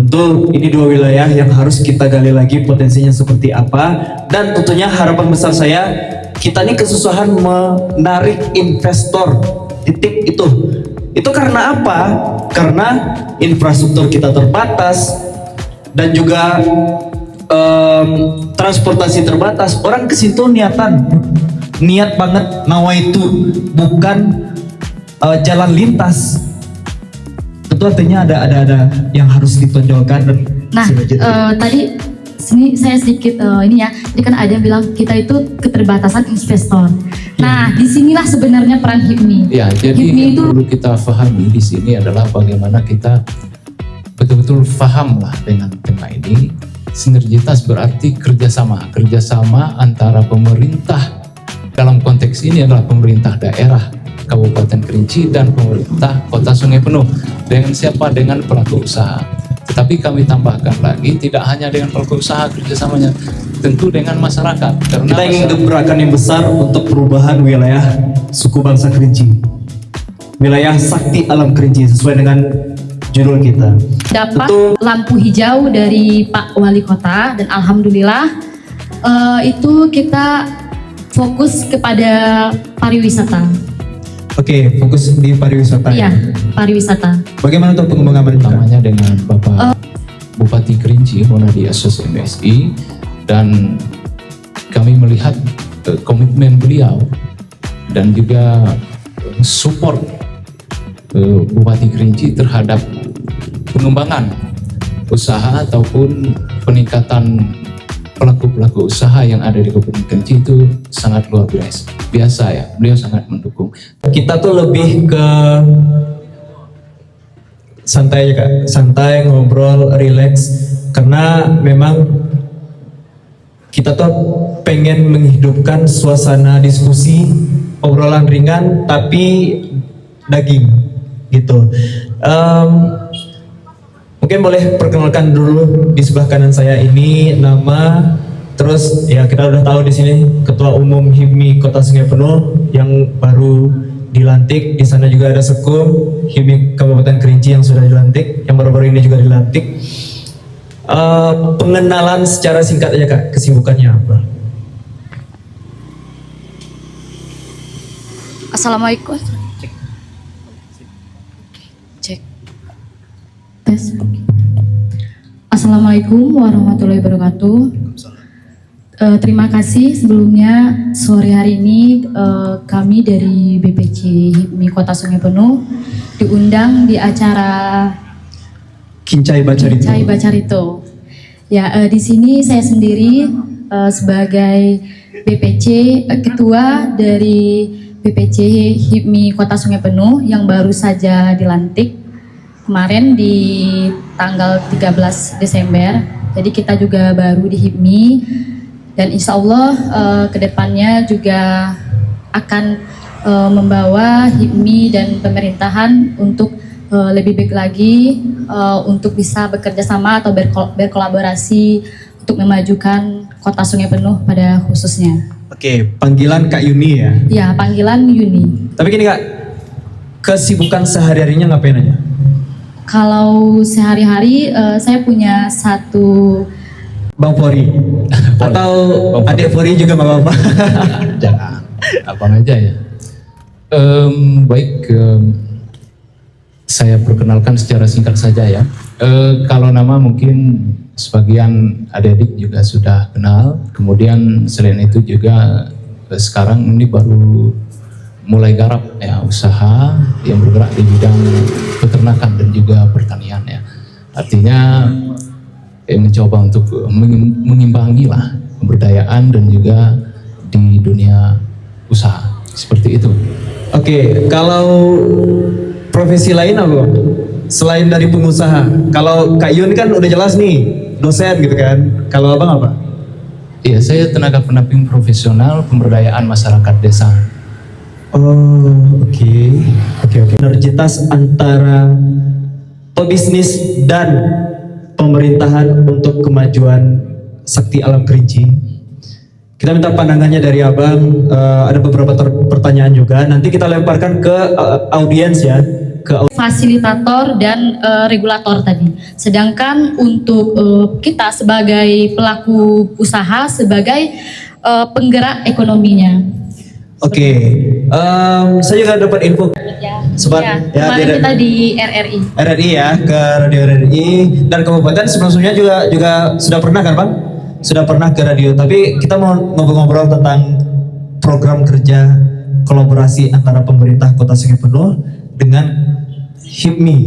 Tentu ini dua wilayah yang harus kita gali lagi potensinya seperti apa, dan tentunya harapan besar saya, kita ini kesusahan menarik investor. Titik itu. Itu karena apa? Karena infrastruktur kita terbatas dan juga transportasi terbatas. Orang ke situ niat banget nawaitu, bukan jalan lintas. Tentu artinya ada yang harus ditonjolkan. Dan nah, tadi sini saya sedikit ini ya. Jadi kan ada yang bilang kita itu keterbatasan investor. Nah, disinilah sebenarnya peran HIPMI. Ya, jadi HIPMI yang itu perlu kita pahami di sini adalah bagaimana kita betul-betul paham lah dengan tema ini. Sinergitas berarti kerjasama antara pemerintah, dalam konteks ini adalah pemerintah daerah Kabupaten Kerinci dan pemerintah Kota Sungai Penuh. Dengan siapa? Dengan pelaku usaha. Tetapi kami tambahkan lagi, tidak hanya dengan pelaku usaha kerjasamanya, tentu dengan masyarakat. Karena kita ingin gebrakan yang besar untuk perubahan wilayah suku bangsa Kerinci, wilayah sakti alam Kerinci, sesuai dengan judul kita. dapat lampu hijau dari Pak Wali Kota, dan alhamdulillah itu kita fokus kepada pariwisata. Oke, fokus di pariwisata. Iya, pariwisata. Bagaimana untuk pengembangan mereka? Namanya dengan Bapak Bupati Kerinci Monadi Asos MSI, dan kami melihat komitmen beliau dan juga support Bupati Kerinci terhadap pengembangan usaha ataupun peningkatan pelaku-pelaku usaha yang ada di Kabupaten Kerinci itu sangat luar biasa ya. Beliau sangat mendukung. Kita tuh lebih ke santai aja Kak, santai, ngobrol, relax, karena memang kita tuh pengen menghidupkan suasana diskusi, obrolan ringan tapi daging gitu. Mungkin boleh perkenalkan dulu di sebelah kanan saya ini nama, terus ya kita udah tahu di sini Ketua Umum HIPMI Kota Sungai Penuh yang baru dilantik. Di sana juga ada Sekum HIPMI Kabupaten Kerinci yang sudah dilantik, yang baru-baru ini juga dilantik. Pengenalan secara singkat aja Kak, kesibukannya apa? Assalamualaikum. Cek. Tes. Assalamualaikum warahmatullahi wabarakatuh. Terima kasih sebelumnya sore hari ini kami dari BPC HIPMI Kota Sungai Penuh diundang di acara Kincai Bacarito. Kincai Bacarito. Ya, di sini saya sendiri sebagai BPC ketua dari BPC HIPMI Kota Sungai Penuh yang baru saja dilantik kemarin di tanggal 13 Desember. Jadi kita juga baru di HIPMI, dan insya Allah kedepannya juga akan membawa HIPMI dan pemerintahan untuk lebih baik lagi, untuk bisa bekerja sama atau berkolaborasi untuk memajukan Kota Sungai Penuh pada khususnya. Oke, panggilan Kak Yuni ya? Ya, panggilan Yuni. Tapi gini Kak, kesibukan sehari-harinya ngapain aja? Kalau sehari-hari saya punya satu Bang Fori atau adik Fori juga nggak apa-apa. Jangan, abang aja ya. Baik, saya perkenalkan secara singkat saja ya. Kalau nama mungkin sebagian adik-adik juga sudah kenal. Kemudian selain itu juga sekarang ini baru mulai garap ya usaha yang bergerak di bidang peternakan dan juga pertanian ya. Artinya mencoba untuk mengimbangi lah pemberdayaan dan juga di dunia usaha seperti itu. Oke, kalau profesi lain apa Bang? Selain dari pengusaha, kalau Kak Yun kan udah jelas nih dosen gitu kan. Kalau abang apa? Iya, saya tenaga pendamping profesional pemberdayaan masyarakat desa. Oh, oke. Sinergitas antara pebisnis dan pemerintahan untuk kemajuan sakti alam Kerinci. Kita minta pandangannya dari abang. Ada beberapa pertanyaan juga. Nanti kita lemparkan ke audiens ya, ke fasilitator dan regulator tadi. Sedangkan untuk kita sebagai pelaku usaha, sebagai penggerak ekonominya. Oke, saya juga dapat info Sobat, ya, kemarin kita di RRI. RRI ya, ke Radio RRI dan kabupaten sebelumnya juga sudah pernah kan Bang? Sudah pernah ke radio, tapi kita mau ngobrol-ngobrol tentang program kerja kolaborasi antara pemerintah Kota Sungai Penuh dengan HIPMI.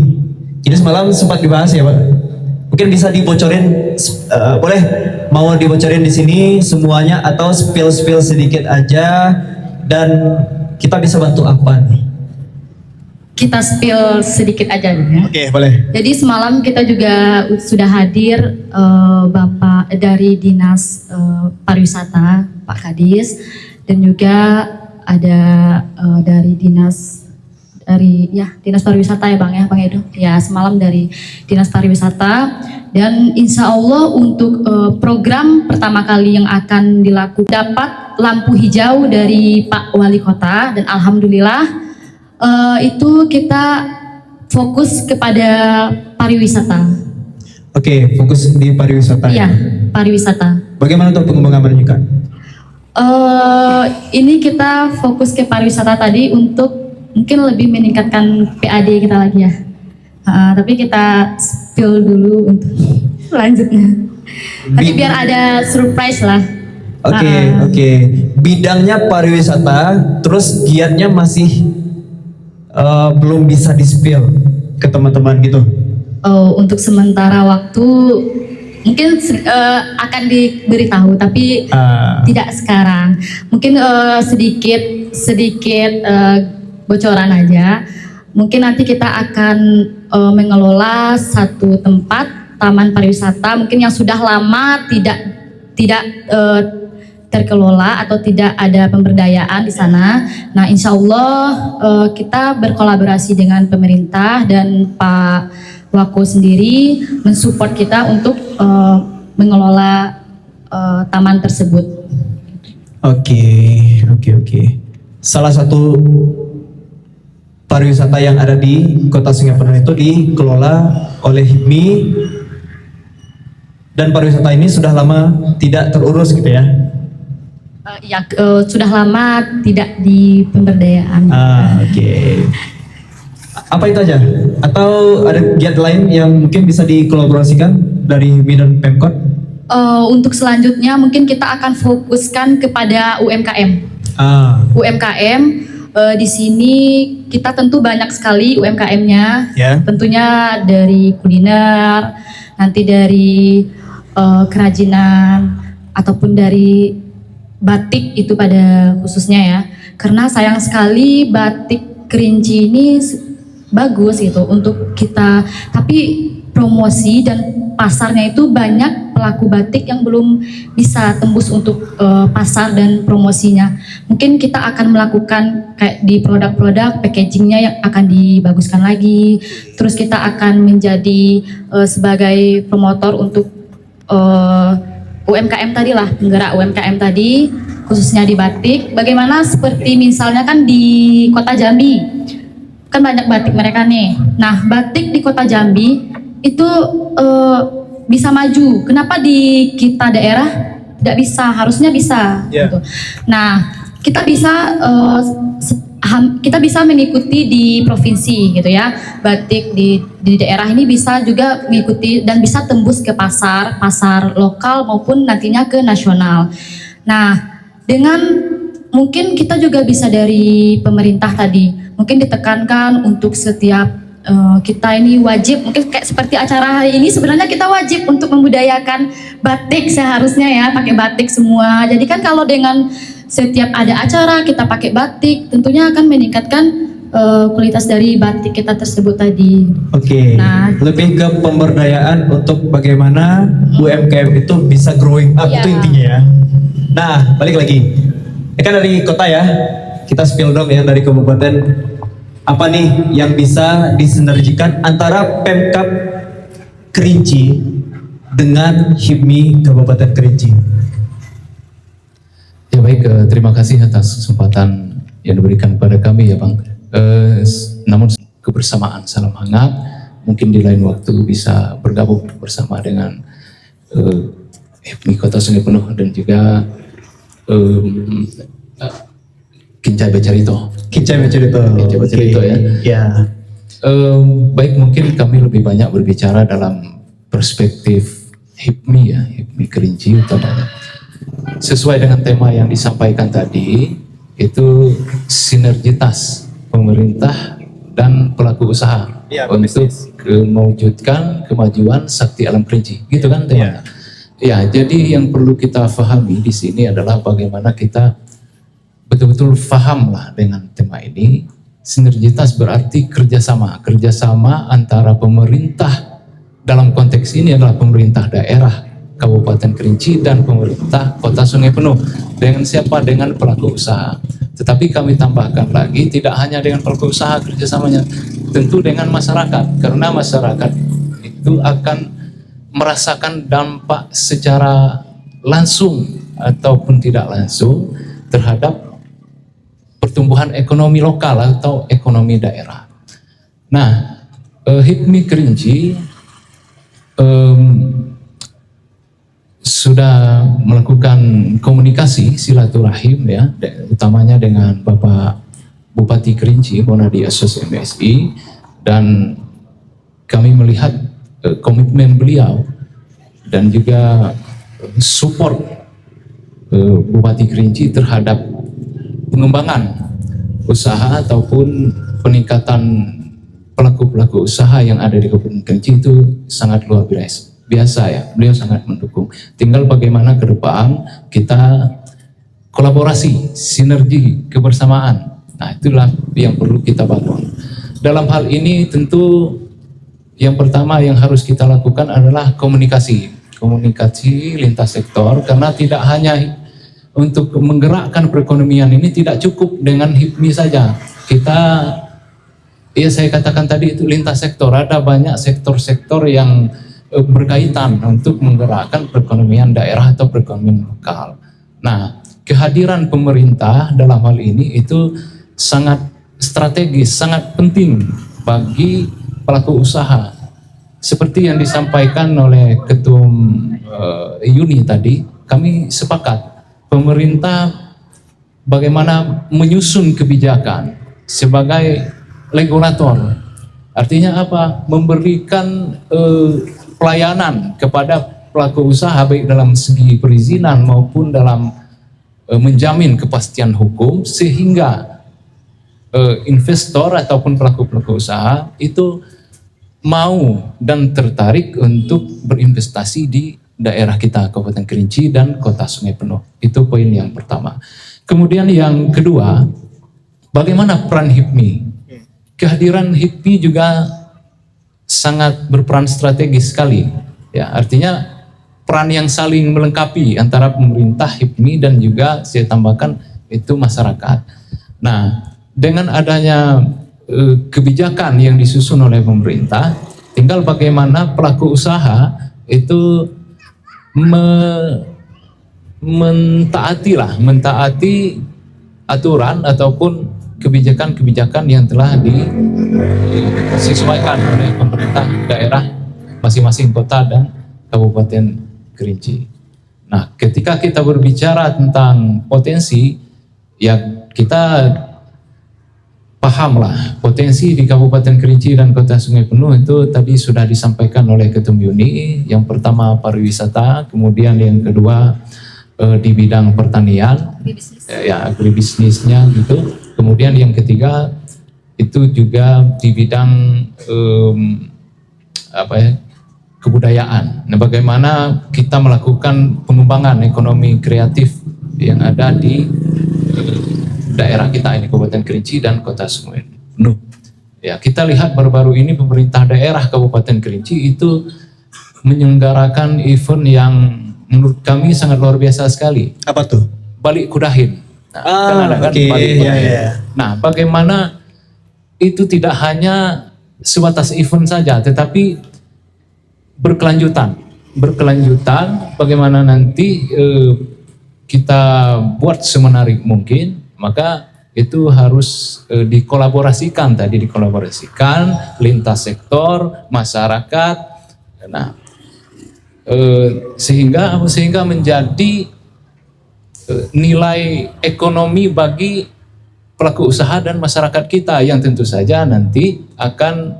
Ini semalam sempat dibahas ya Pak. Mungkin bisa dibocorin, boleh mau dibocorin di sini semuanya atau spill sedikit aja, dan kita bisa bantu apa nih? Kita spill sedikit aja ya. Oke, boleh. Jadi semalam kita juga sudah hadir Bapak dari Dinas Pariwisata, Pak Kadis, dan juga ada dari Dinas Pariwisata ya Bang Edo. Ya, semalam dari Dinas Pariwisata, dan insya Allah untuk program pertama kali yang akan dilakukan dapat lampu hijau dari Pak Wali Kota, dan alhamdulillah itu kita fokus kepada pariwisata. Oke, fokus di pariwisata. Iya, pariwisata. Bagaimana untuk pengembangannya Kak? Ini kita fokus ke pariwisata tadi untuk mungkin lebih meningkatkan PAD kita lagi ya. Tapi kita spill dulu untuk selanjutnya. Tapi biar ada surprise lah. Oke. Bidangnya pariwisata, terus giatnya masih belum bisa di-spill ke teman-teman gitu. Untuk sementara waktu mungkin akan diberitahu, tapi tidak sekarang. Mungkin sedikit bocoran aja. Mungkin nanti kita akan mengelola satu tempat taman pariwisata mungkin yang sudah lama tidak terkelola atau tidak ada pemberdayaan di sana. Nah, insya Allah kita berkolaborasi dengan pemerintah dan Pak Wako sendiri mensupport kita untuk mengelola taman tersebut. Oke. Salah satu pariwisata yang ada di Kota Sungai Penuh itu dikelola oleh HIPMI, dan pariwisata ini sudah lama tidak terurus gitu ya. Sudah lama tidak di pemberdayaan. Oke. Apa itu aja? Atau ada giat lain yang mungkin bisa dikolaborasikan dari HIPMI dan Pemkot? Untuk selanjutnya mungkin kita akan fokuskan kepada UMKM. UMKM di sini kita tentu banyak sekali UMKM-nya. Yeah. Tentunya dari kuliner, nanti dari kerajinan ataupun dari batik itu pada khususnya ya, karena sayang sekali batik Kerinci ini bagus gitu untuk kita, tapi promosi dan pasarnya itu banyak pelaku batik yang belum bisa tembus untuk pasar dan promosinya. Mungkin kita akan melakukan kayak di produk-produk packagingnya yang akan dibaguskan lagi, terus kita akan menjadi sebagai promotor untuk UMKM tadi lah, penggerak UMKM tadi, khususnya di batik. Bagaimana seperti misalnya kan di Kota Jambi, kan banyak batik mereka nih. Nah, batik di Kota Jambi itu bisa maju. Kenapa di kita daerah tidak bisa? Harusnya bisa. Yeah. Gitu. Nah, kita bisa mengikuti di provinsi gitu ya. Batik di daerah ini bisa juga mengikuti dan bisa tembus ke pasar lokal maupun nantinya ke nasional. Nah, dengan mungkin kita juga bisa dari pemerintah tadi, mungkin ditekankan untuk setiap kita ini wajib, mungkin kayak seperti acara hari ini sebenarnya kita wajib untuk membudayakan batik seharusnya ya, pakai batik semua. Jadi kan kalau dengan setiap ada acara kita pakai batik, tentunya akan meningkatkan kualitas dari batik kita tersebut tadi. Oke. Nah, lebih ke pemberdayaan untuk bagaimana UMKM itu bisa growing up, Iya. itu intinya ya. Nah, balik lagi. Ini kan dari kota ya, kita spill dong yang dari kabupaten. Apa nih yang bisa disinergikan antara Pemkab Kerinci dengan HIPMI Kabupaten Kerinci? Ya baik, terima kasih atas kesempatan yang diberikan kepada kami ya Bang. Namun kebersamaan, salam hangat. Mungkin di lain waktu bisa bergabung bersama dengan HIPMI Kota Sungai Penuh dan juga Kincai Becerito. Kincai Becerito. Kincai Becerito, ya. Ya. Baik, mungkin kami lebih banyak berbicara dalam perspektif HIPMI ya, HIPMI Kerinci utamanya. Sesuai dengan tema yang disampaikan tadi, itu sinergitas pemerintah dan pelaku usaha untuk mewujudkan kemajuan sakti alam Kerinci, gitu kan temanya. Ya, jadi yang perlu kita pahami di sini adalah bagaimana kita betul-betul paham lah dengan tema ini. Sinergitas berarti kerjasama antara pemerintah, dalam konteks ini adalah pemerintah daerah Kabupaten Kerinci dan pemerintah Kota Sungai Penuh. Dengan siapa? Dengan pelaku usaha. Tetapi kami tambahkan lagi, tidak hanya dengan pelaku usaha kerjasamanya, tentu dengan masyarakat, karena masyarakat itu akan merasakan dampak secara langsung ataupun tidak langsung terhadap pertumbuhan ekonomi lokal atau ekonomi daerah. Nah, HIPMI Kerinci sudah melakukan komunikasi silaturahim ya, utamanya dengan Bapak Bupati Kerinci, Bonadi Asos MSI, dan kami melihat komitmen beliau dan juga support Bupati Kerinci terhadap pengembangan usaha ataupun peningkatan pelaku-pelaku usaha yang ada di Kabupaten Kerinci itu sangat luar biasa ya. Beliau sangat mendukung. Tinggal bagaimana ke depan kita kolaborasi, sinergi, kebersamaan. Nah, itulah yang perlu kita bangun. Dalam hal ini tentu yang pertama yang harus kita lakukan adalah komunikasi lintas sektor, karena tidak hanya untuk menggerakkan perekonomian ini tidak cukup dengan HIPMI saja. Kita, ya saya katakan tadi itu lintas sektor, ada banyak sektor-sektor yang berkaitan untuk menggerakkan perekonomian daerah atau perekonomian lokal. Nah, kehadiran pemerintah dalam hal ini itu sangat strategis, sangat penting bagi pelaku usaha. Seperti yang disampaikan oleh Ketum Yuni tadi, kami sepakat pemerintah bagaimana menyusun kebijakan sebagai regulator. Artinya apa? Memberikan pelayanan kepada pelaku usaha baik dalam segi perizinan maupun dalam menjamin kepastian hukum, sehingga investor ataupun pelaku-pelaku usaha itu mau dan tertarik untuk berinvestasi di daerah kita, Kabupaten Kerinci dan Kota Sungai Penuh. Itu poin yang pertama. Kemudian yang kedua, bagaimana peran HIPMI? Kehadiran HIPMI juga sangat berperan strategis sekali. Ya, artinya peran yang saling melengkapi antara pemerintah, HIPMI, dan juga saya tambahkan itu masyarakat. Nah, dengan adanya kebijakan yang disusun oleh pemerintah, tinggal bagaimana pelaku usaha itu mentaati aturan ataupun kebijakan-kebijakan yang telah disesuaikan oleh pemerintah daerah masing-masing kota dan Kabupaten Kerinci. Nah, ketika kita berbicara tentang potensi, ya kita pahamlah potensi di Kabupaten Kerinci dan Kota Sungai Penuh itu tadi sudah disampaikan oleh Ketum Yuni. Yang pertama pariwisata, kemudian yang kedua di bidang pertanian, agribisnisnya gitu. Kemudian yang ketiga itu juga di bidang kebudayaan. Nah, bagaimana kita melakukan pengembangan ekonomi kreatif yang ada di daerah kita ini, Kabupaten Kerinci dan Kota Sungai Penuh. Ya, kita lihat baru-baru ini pemerintah daerah Kabupaten Kerinci itu menyelenggarakan event yang menurut kami sangat luar biasa sekali. Apa tuh? Balik Kudahin. Nah, kan ada kan Balik Kudahin. Nah, bagaimana itu tidak hanya sebatas event saja, tetapi berkelanjutan. Bagaimana nanti kita buat semenarik mungkin, maka itu harus dikolaborasikan lintas sektor, masyarakat. Nah, sehingga menjadi nilai ekonomi bagi pelaku usaha dan masyarakat kita yang tentu saja nanti akan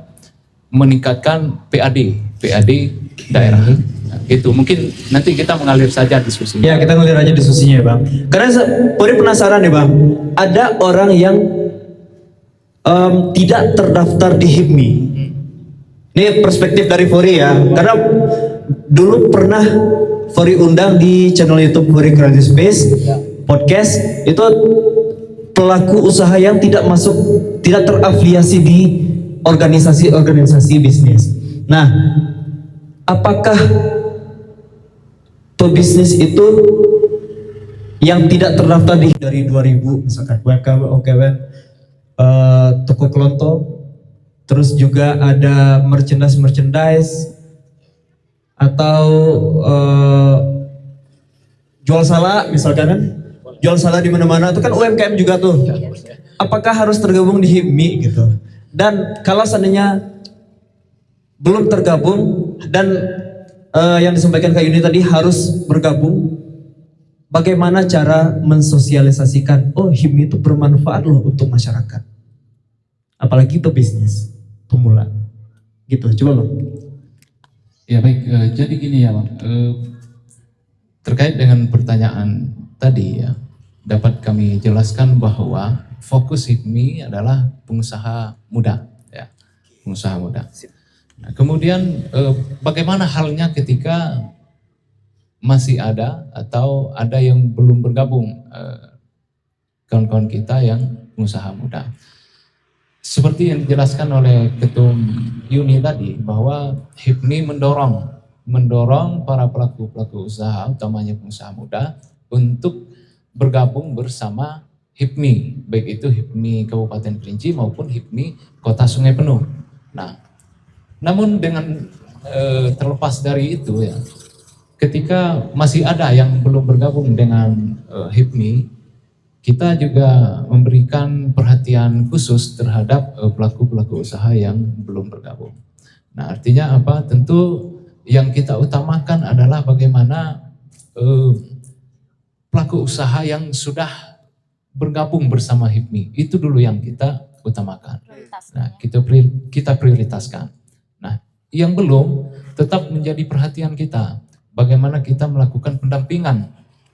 meningkatkan PAD daerah. Nah, gitu. Mungkin nanti kita mengalir saja diskusinya. Ya, kita ngalir aja diskusinya ya Bang. Karena Pori penasaran nih Bang, ada orang yang tidak terdaftar di HIPMI. Ini perspektif dari Fori ya, karena dulu pernah Fori undang di channel YouTube Fori Creative Space podcast, itu pelaku usaha yang tidak terafiliasi di organisasi bisnis. Nah, apakah pebisnis itu yang tidak terdaftar dari 2000 misalkan UMKM, toko kelontong, terus juga ada merchandise atau jual salah misalkan kan, jual salah di mana-mana itu kan UMKM juga tuh. Apakah harus tergabung di HIPMI gitu? Dan kalau seandainya belum tergabung dan yang disampaikan Kak Yuni tadi harus bergabung, bagaimana cara mensosialisasikan HIPMI itu bermanfaat loh untuk masyarakat, apalagi pebisnis pemula gitu. Coba Bang. Ya baik, jadi gini ya Bang, terkait dengan pertanyaan tadi ya, dapat kami jelaskan bahwa fokus HIPMI adalah pengusaha muda ya, pengusaha muda. Nah, kemudian bagaimana halnya ketika masih ada atau ada yang belum bergabung, kawan-kawan kita yang pengusaha muda. Seperti yang dijelaskan oleh Ketum Yuni tadi, bahwa HIPMI mendorong para pelaku usaha, utamanya pengusaha muda, untuk bergabung bersama HIPMI, baik itu HIPMI Kabupaten Kerinci maupun HIPMI Kota Sungai Penuh. Nah, namun dengan terlepas dari itu ya, ketika masih ada yang belum bergabung dengan HIPMI, kita juga memberikan perhatian khusus terhadap pelaku usaha yang belum bergabung. Nah, artinya apa? Tentu yang kita utamakan adalah bagaimana pelaku usaha yang sudah bergabung bersama HIPMI, itu dulu yang kita utamakan. Nah, kita prioritaskan. Nah, yang belum tetap menjadi perhatian kita. Bagaimana kita melakukan pendampingan,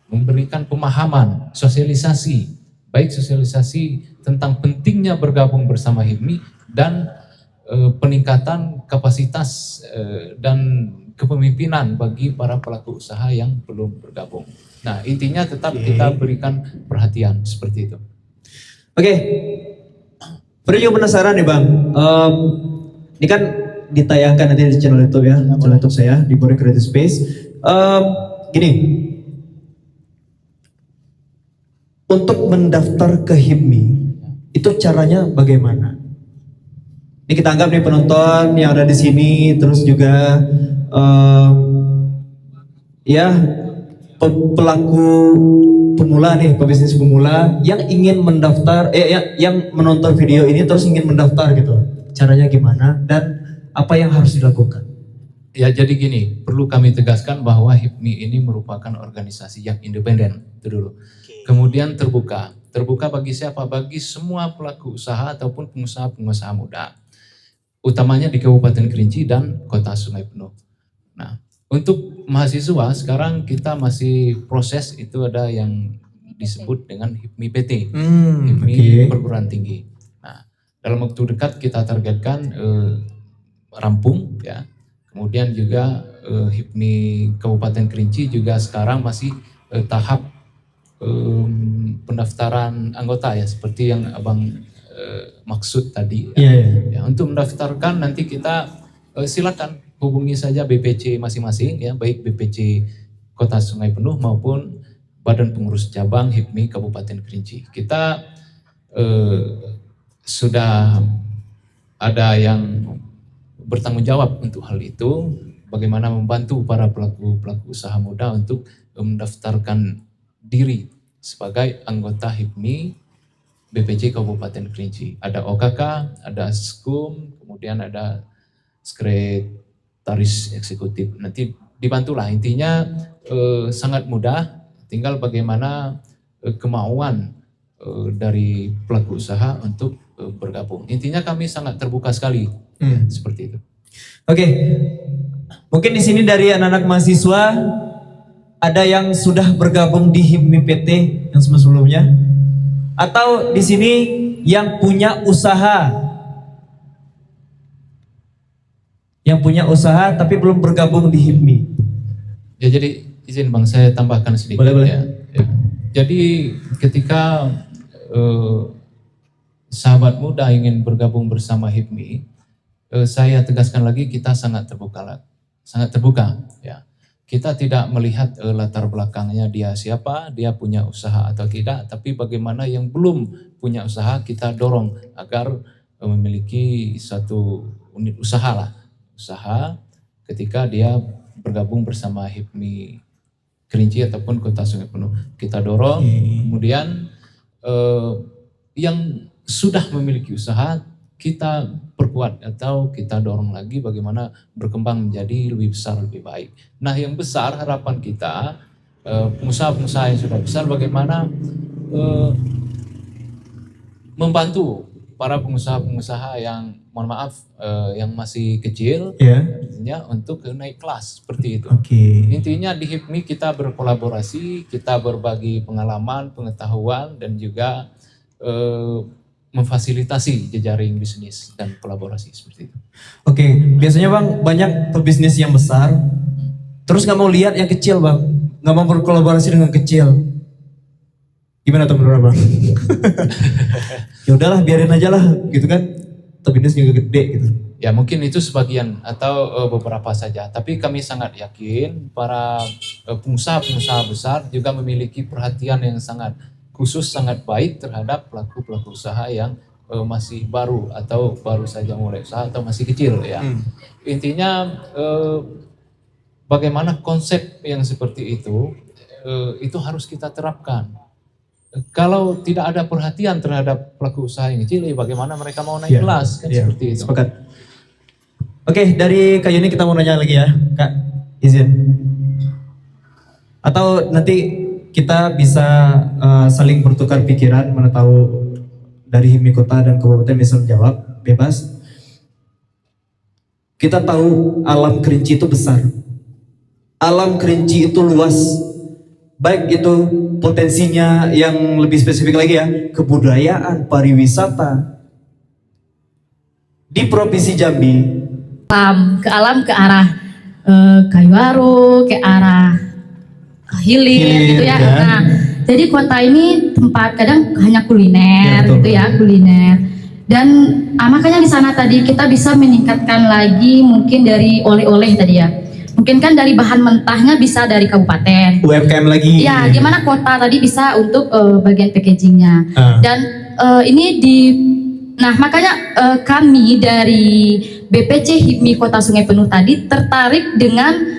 memberikan pemahaman, sosialisasi, baik sosialisasi tentang pentingnya bergabung bersama HIPMI dan peningkatan kapasitas dan kepemimpinan bagi para pelaku usaha yang belum bergabung. Nah, intinya tetap kita berikan perhatian seperti itu. Oke. Beri juga penasaran nih Bang. Ini kan ditayangkan nanti di channel YouTube ya, channel YouTube saya di Fori Creative Space. Gini, untuk mendaftar ke HIPMI itu caranya bagaimana? Ini kita anggap nih penonton yang ada di sini, terus juga ya pelaku pemula nih, pebisnis pemula yang ingin mendaftar, yang menonton video ini terus ingin mendaftar gitu. Caranya gimana dan apa yang harus dilakukan? Ya, jadi gini, perlu kami tegaskan bahwa HIPMI ini merupakan organisasi yang independen, itu dulu. Kemudian terbuka bagi siapa? Bagi semua pelaku usaha ataupun pengusaha muda, utamanya di Kabupaten Kerinci dan Kota Sungai Penuh. Nah, untuk mahasiswa sekarang kita masih proses, itu ada yang disebut dengan HIPMI PT, HIPMI perguruan tinggi. Nah, dalam waktu dekat kita targetkan rampung ya. Kemudian juga HIPMI Kabupaten Kerinci juga sekarang masih tahap pendaftaran anggota ya, seperti yang Abang maksud tadi. Ya, untuk mendaftarkan nanti kita silakan hubungi saja BPC masing-masing ya, baik BPC Kota Sungai Penuh maupun Badan Pengurus Cabang HIPMI Kabupaten Kerinci. Kita sudah ada yang bertanggung jawab untuk hal itu, bagaimana membantu para pelaku usaha muda untuk mendaftarkan diri sebagai anggota HIPMI BPC Kabupaten Kerinci. Ada OKK, ada SKUM, kemudian ada Sekretaris Eksekutif. Nanti dibantulah, intinya sangat mudah, tinggal bagaimana kemauan dari pelaku usaha untuk bergabung. Intinya kami sangat terbuka sekali, seperti itu. Oke, mungkin di sini dari anak-anak mahasiswa ada yang sudah bergabung di HIPMI PT yang sebelumnya, atau di sini yang punya usaha tapi belum bergabung di HIPMI. Ya, jadi izin Bang, saya tambahkan sedikit. Boleh. Ya. Jadi ketika sahabat muda ingin bergabung bersama HIPMI, saya tegaskan lagi, kita sangat terbuka. Ya. Kita tidak melihat latar belakangnya dia siapa, dia punya usaha atau tidak, tapi bagaimana yang belum punya usaha kita dorong agar memiliki satu unit usaha ketika dia bergabung bersama HIPMI Kerinci ataupun Kota Sungai Penuh. Kita dorong, kemudian yang sudah memiliki usaha kita perkuat atau kita dorong lagi bagaimana berkembang menjadi lebih besar, lebih baik. Nah, yang besar harapan kita, pengusaha-pengusaha yang sudah besar bagaimana membantu para pengusaha-pengusaha yang mohon maaf yang masih kecil, artinya untuk naik kelas seperti itu. Intinya di HIPMI kita berkolaborasi, kita berbagi pengalaman, pengetahuan, dan juga memfasilitasi jejaring bisnis dan kolaborasi seperti itu. Oke, biasanya Bang banyak pebisnis yang besar, terus nggak mau lihat yang kecil Bang, nggak mau berkolaborasi dengan kecil. Gimana tuh menurut Bang? Ya udahlah, biarin aja lah, gitu kan? Pebisnis juga gede gitu. Ya mungkin itu sebagian atau beberapa saja, tapi kami sangat yakin para pengusaha-pengusaha besar juga memiliki perhatian yang sangat khusus, sangat baik terhadap pelaku-pelaku usaha yang masih baru atau baru saja mulai usaha atau masih kecil ya. Intinya bagaimana konsep yang seperti itu harus kita terapkan. Kalau tidak ada perhatian terhadap pelaku usaha yang kecil, bagaimana mereka mau naik kelas kan seperti itu. Sepakat. Oke, dari Kak Yuni kita mau nanya lagi ya, Kak. Izin. Atau nanti kita bisa saling bertukar pikiran, mana tahu dari HIPMI Kota dan Kabupaten bisa menjawab, bebas. Kita tahu alam Kerinci itu besar. Alam Kerinci itu luas. Baik itu potensinya yang lebih spesifik lagi ya, kebudayaan, pariwisata. Di Provinsi Jambi, ke arah Kayuaro, ke arah Hilir gitu ya. Nah, jadi kota ini tempat kadang hanya kuliner gitu ya, kuliner. Dan makanya di sana tadi kita bisa meningkatkan lagi mungkin dari oleh-oleh tadi ya. Mungkin kan dari bahan mentahnya bisa dari kabupaten. UMKM lagi. Ya, gimana kota tadi bisa untuk bagian packagingnya. Dan nah makanya kami dari BPC HIPMI Kota Sungai Penuh tadi tertarik dengan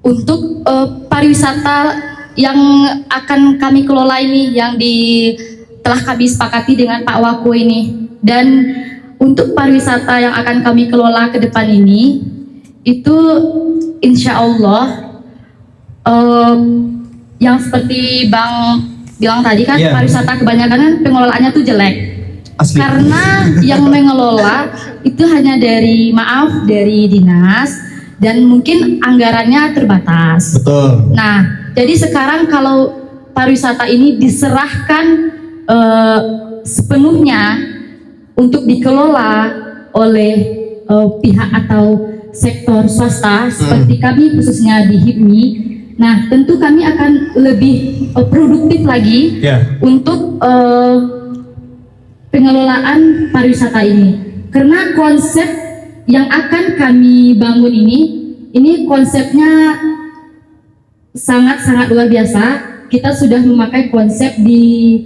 untuk pariwisata yang akan kami kelola ini, yang telah kami sepakati dengan Pak Wako ini. Dan untuk pariwisata yang akan kami kelola ke depan ini, itu insya Allah yang seperti Bang bilang tadi kan, pariwisata kebanyakan kan pengelolaannya tuh jelek. Asli. Karena yang mengelola itu hanya dari dinas dan mungkin anggarannya terbatas. Betul. Nah, jadi sekarang kalau pariwisata ini diserahkan sepenuhnya untuk dikelola oleh pihak atau sektor swasta seperti kami khususnya di HIPMI, nah tentu kami akan lebih produktif lagi untuk pengelolaan pariwisata ini. Karena konsep yang akan kami bangun ini konsepnya sangat-sangat luar biasa. Kita sudah memakai konsep di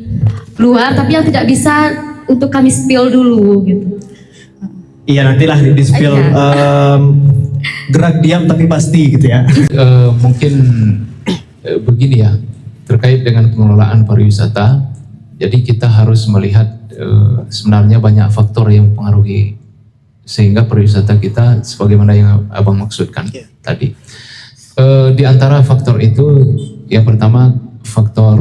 luar, tapi yang tidak bisa untuk kami spill dulu gitu. Iya, nantilah di spill gerak diam tapi pasti gitu ya. Mungkin begini ya, terkait dengan pengelolaan pariwisata, Jadi kita harus melihat sebenarnya banyak faktor yang mempengaruhi sehingga pariwisata kita sebagaimana yang Abang maksudkan tadi. Di antara faktor itu yang pertama faktor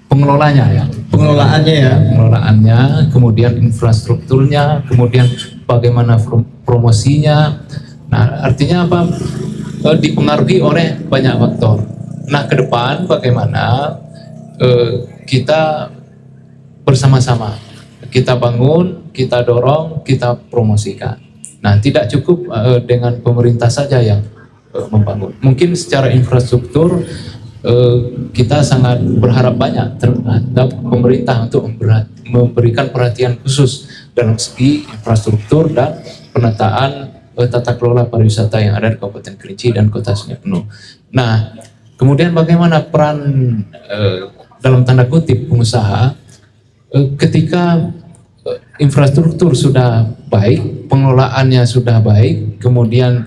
pengelolanya ya. Pengelolaannya ya. Pengelolaannya, kemudian infrastrukturnya, kemudian bagaimana promosinya. Nah, artinya apa? Dipengaruhi oleh banyak faktor. Nah, ke depan bagaimana kita bersama-sama kita bangun, kita dorong, kita promosikan. Nah, tidak cukup dengan pemerintah saja yang membangun. Mungkin secara infrastruktur kita sangat berharap banyak terhadap pemerintah untuk memberikan perhatian khusus dalam segi infrastruktur dan penataan tata kelola pariwisata yang ada di Kabupaten Kerinci dan Kota Sungai Penuh. Nah, kemudian bagaimana peran dalam tanda kutip pengusaha ketika infrastruktur sudah baik, pengelolaannya sudah baik, kemudian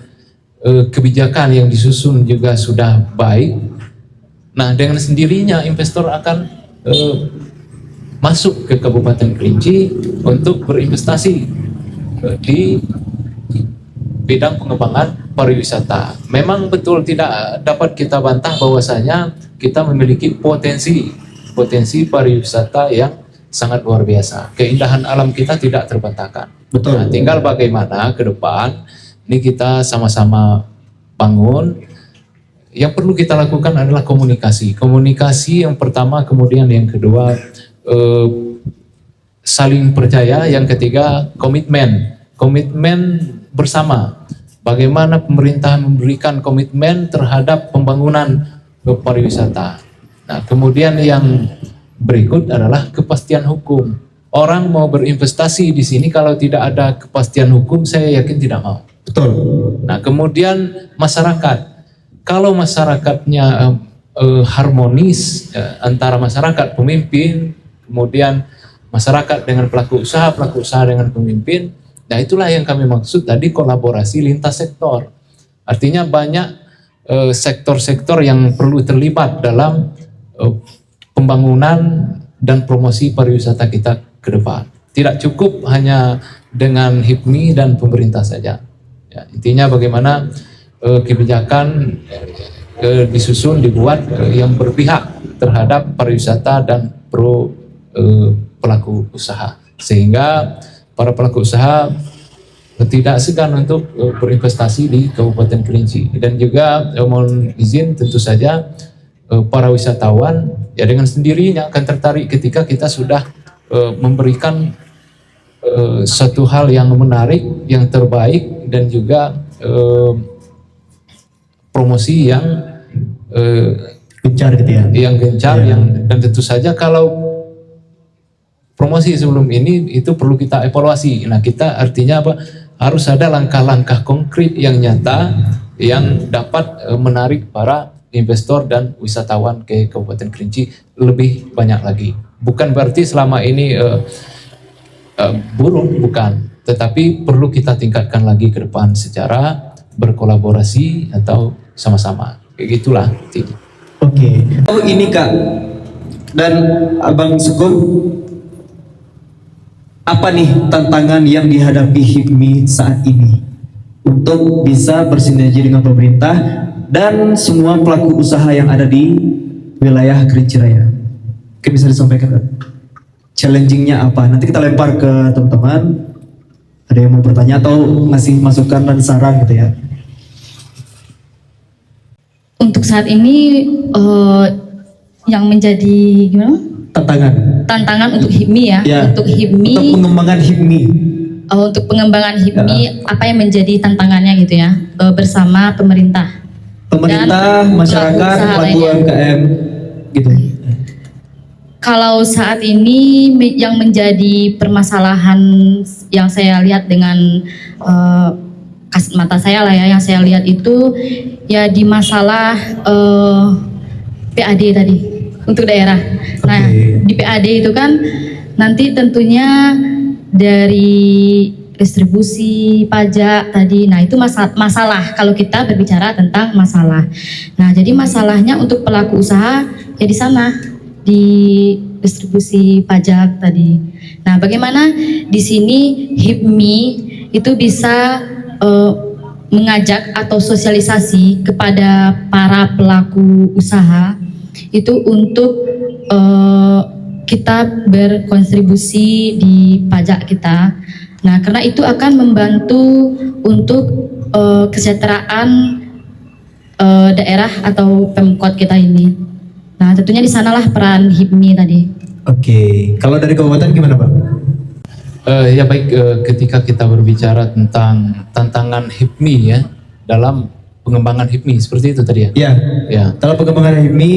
kebijakan yang disusun juga sudah baik. Nah, dengan sendirinya investor akan masuk ke Kabupaten Kerinci untuk berinvestasi di bidang pengembangan pariwisata. Memang betul tidak dapat kita bantah bahwasanya kita memiliki potensi pariwisata yang sangat luar biasa. Keindahan alam kita tidak terbantahkan. Betul. Nah, tinggal bagaimana ke depan ini kita sama-sama bangun. Yang perlu kita lakukan adalah komunikasi. Komunikasi yang pertama, kemudian yang kedua saling percaya, yang ketiga komitmen bersama. Bagaimana pemerintah memberikan komitmen terhadap pembangunan pariwisata. Nah, kemudian yang berikut adalah kepastian hukum. Orang mau berinvestasi di sini kalau tidak ada kepastian hukum, saya yakin tidak mau. Betul. Nah, kemudian masyarakat. Kalau masyarakatnya harmonis antara masyarakat pemimpin, kemudian masyarakat dengan pelaku usaha dengan pemimpin, nah itulah yang kami maksud tadi kolaborasi lintas sektor. Artinya banyak sektor-sektor yang perlu terlibat dalam pembangunan dan promosi pariwisata kita ke depan. Tidak cukup hanya dengan HIPMI dan pemerintah saja. Ya, intinya bagaimana kebijakan disusun, dibuat yang berpihak terhadap pariwisata dan pelaku usaha. Sehingga para pelaku usaha tidak segan untuk berinvestasi di Kabupaten Kerinci. Dan juga mohon izin tentu saja para wisatawan ya dengan sendirinya akan tertarik ketika kita sudah memberikan satu hal yang menarik, yang terbaik, dan juga promosi yang Gencar gitu ya. yang gencar, Ya. dan tentu saja kalau promosi sebelum ini itu perlu kita evaluasi. Nah, kita artinya apa? Harus ada langkah-langkah konkret yang nyata yang dapat menarik para investor dan wisatawan ke Kabupaten Kerinci lebih banyak lagi. Bukan berarti selama ini buruk, bukan. Tetapi perlu kita tingkatkan lagi ke depan secara berkolaborasi atau sama-sama. Kayak gitulah. Oke. Oh ini Kak dan Abang Sukun, apa nih tantangan yang dihadapi HIPMI saat ini untuk bisa bersinergi dengan pemerintah dan semua pelaku usaha yang ada di wilayah Kerinci Raya? Mungkin bisa disampaikan Kak? Challenging-nya apa? Nanti kita lempar ke teman-teman. Ada yang mau bertanya atau ngasih masukan dan saran gitu ya? Untuk saat ini yang menjadi gimana? Tantangan untuk HIPMI ya. Ya, Untuk HIPMI, untuk pengembangan HIPMI. untuk pengembangan HIPMI apa yang menjadi tantangannya gitu ya bersama pemerintah. Pemerintah, Dan masyarakat, pelaku usaha pelaku lainnya. UMKM gitu. Kalau saat ini yang menjadi permasalahan yang saya lihat dengan kasat mata saya lah ya, yang saya lihat itu ya di masalah PAD tadi untuk daerah. Nah, Oke. di PAD itu kan nanti tentunya dari distribusi pajak tadi, nah itu masalah kalau kita berbicara tentang masalah. Nah, jadi masalahnya untuk pelaku usaha ya di sana di distribusi pajak tadi. Nah, bagaimana di sini HIPMI itu bisa mengajak atau sosialisasi kepada para pelaku usaha itu untuk kita berkontribusi di pajak kita. Nah, karena itu akan membantu untuk kesejahteraan daerah atau Pemkot kita ini. Nah, tentunya di sanalah peran HIPMI tadi. Oke, kalau dari kabupaten gimana Pak? Ya baik, ketika kita berbicara tentang tantangan HIPMI ya dalam pengembangan HIPMI seperti itu tadi ya. Ya, Ya. dalam pengembangan HIPMI,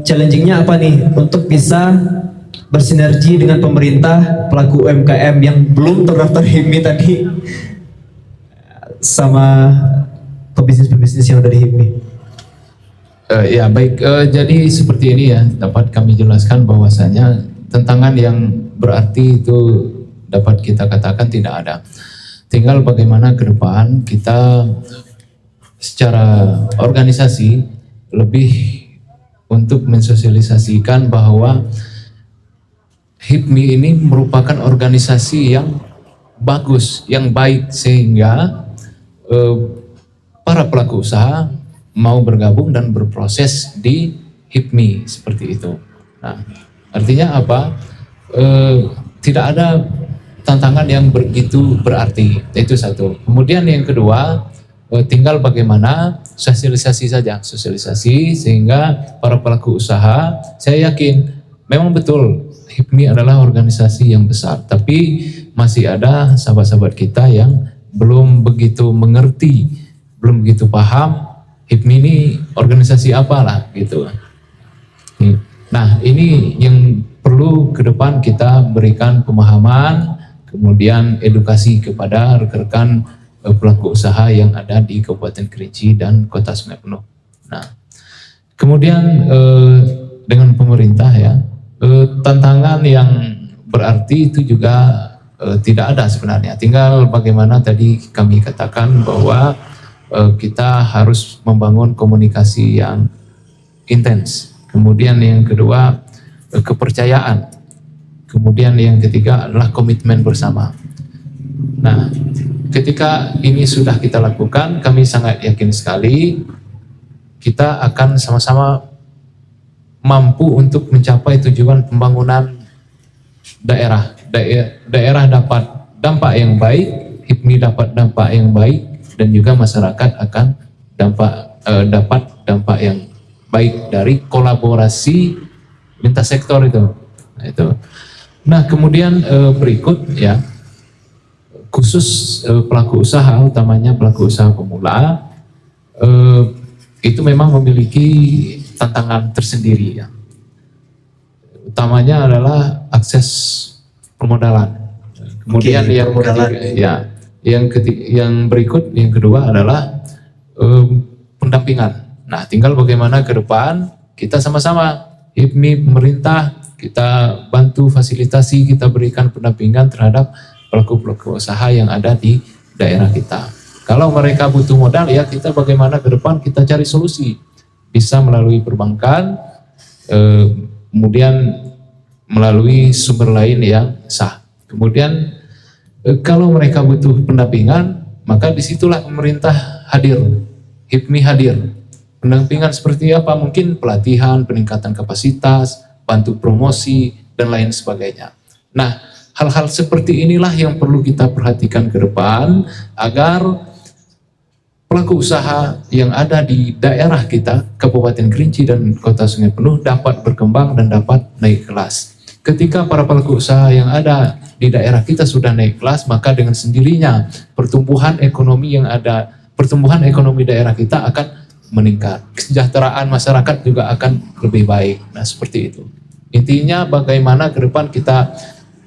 challenging-nya apa nih untuk bisa bersinergi dengan pemerintah, pelaku UMKM yang belum terdaftar HIPMI tadi, sama pebisnis-pebisnis yang ada di HIPMI? Ya baik, jadi seperti ini ya, dapat kami jelaskan bahwasanya tantangan yang berarti itu dapat kita katakan tidak ada. Tinggal bagaimana ke depan kita secara organisasi lebih untuk mensosialisasikan bahwa HIPMI ini merupakan organisasi yang bagus, yang baik, sehingga para pelaku usaha mau bergabung dan berproses di HIPMI seperti itu. Nah, artinya apa? Tidak ada tantangan yang begitu berarti. Itu satu. Kemudian yang kedua, tinggal bagaimana sosialisasi saja, sosialisasi sehingga para pelaku usaha, saya yakin memang betul HIPMI adalah organisasi yang besar, tapi masih ada sahabat-sahabat kita yang belum begitu mengerti, belum begitu paham HIPMI ini organisasi apalah gitu. Nah, ini yang perlu ke depan kita berikan pemahaman, kemudian edukasi kepada rekan-rekan pelaku usaha yang ada di Kabupaten Kerinci dan Kota Sungai Penuh. Nah, kemudian dengan pemerintah ya, tantangan yang berarti itu juga tidak ada sebenarnya. Tinggal bagaimana tadi kami katakan bahwa kita harus membangun komunikasi yang intens. Kemudian yang kedua, kepercayaan. Kemudian yang ketiga adalah komitmen bersama. Nah, ketika ini sudah kita lakukan, kami sangat yakin sekali kita akan sama-sama mampu untuk mencapai tujuan pembangunan daerah. Daerah dapat dampak yang baik, HIPMI dapat dampak yang baik, dan juga masyarakat akan dapat dampak yang baik dari kolaborasi lintas sektor itu. Nah, itu. Nah, kemudian berikut ya, khusus pelaku usaha, utamanya pelaku usaha pemula, itu memang memiliki tantangan tersendiri ya. Utamanya adalah akses permodalan. Kemudian Oke, yang permodalan. ketiga, ya, yang berikut, yang kedua adalah pendampingan. Nah, tinggal bagaimana ke depan kita sama-sama HIPMI, pemerintah, kita bantu fasilitasi, kita berikan pendampingan terhadap pelaku-pelaku usaha yang ada di daerah kita. Kalau mereka butuh modal, ya kita bagaimana ke depan kita cari solusi. Bisa melalui perbankan, kemudian melalui sumber lain yang sah. Kemudian kalau mereka butuh pendampingan, maka disitulah pemerintah hadir, HIPMI hadir. Pendampingan seperti apa? Mungkin pelatihan, peningkatan kapasitas, bantu promosi, dan lain sebagainya. Nah, hal-hal seperti inilah yang perlu kita perhatikan ke depan agar pelaku usaha yang ada di daerah kita, Kabupaten Kerinci dan Kota Sungai Penuh dapat berkembang dan dapat naik kelas. Ketika para pelaku usaha yang ada di daerah kita sudah naik kelas, maka dengan sendirinya pertumbuhan ekonomi daerah kita akan meningkat. Kesejahteraan masyarakat juga akan lebih baik. Nah, seperti itu. Intinya bagaimana ke depan kita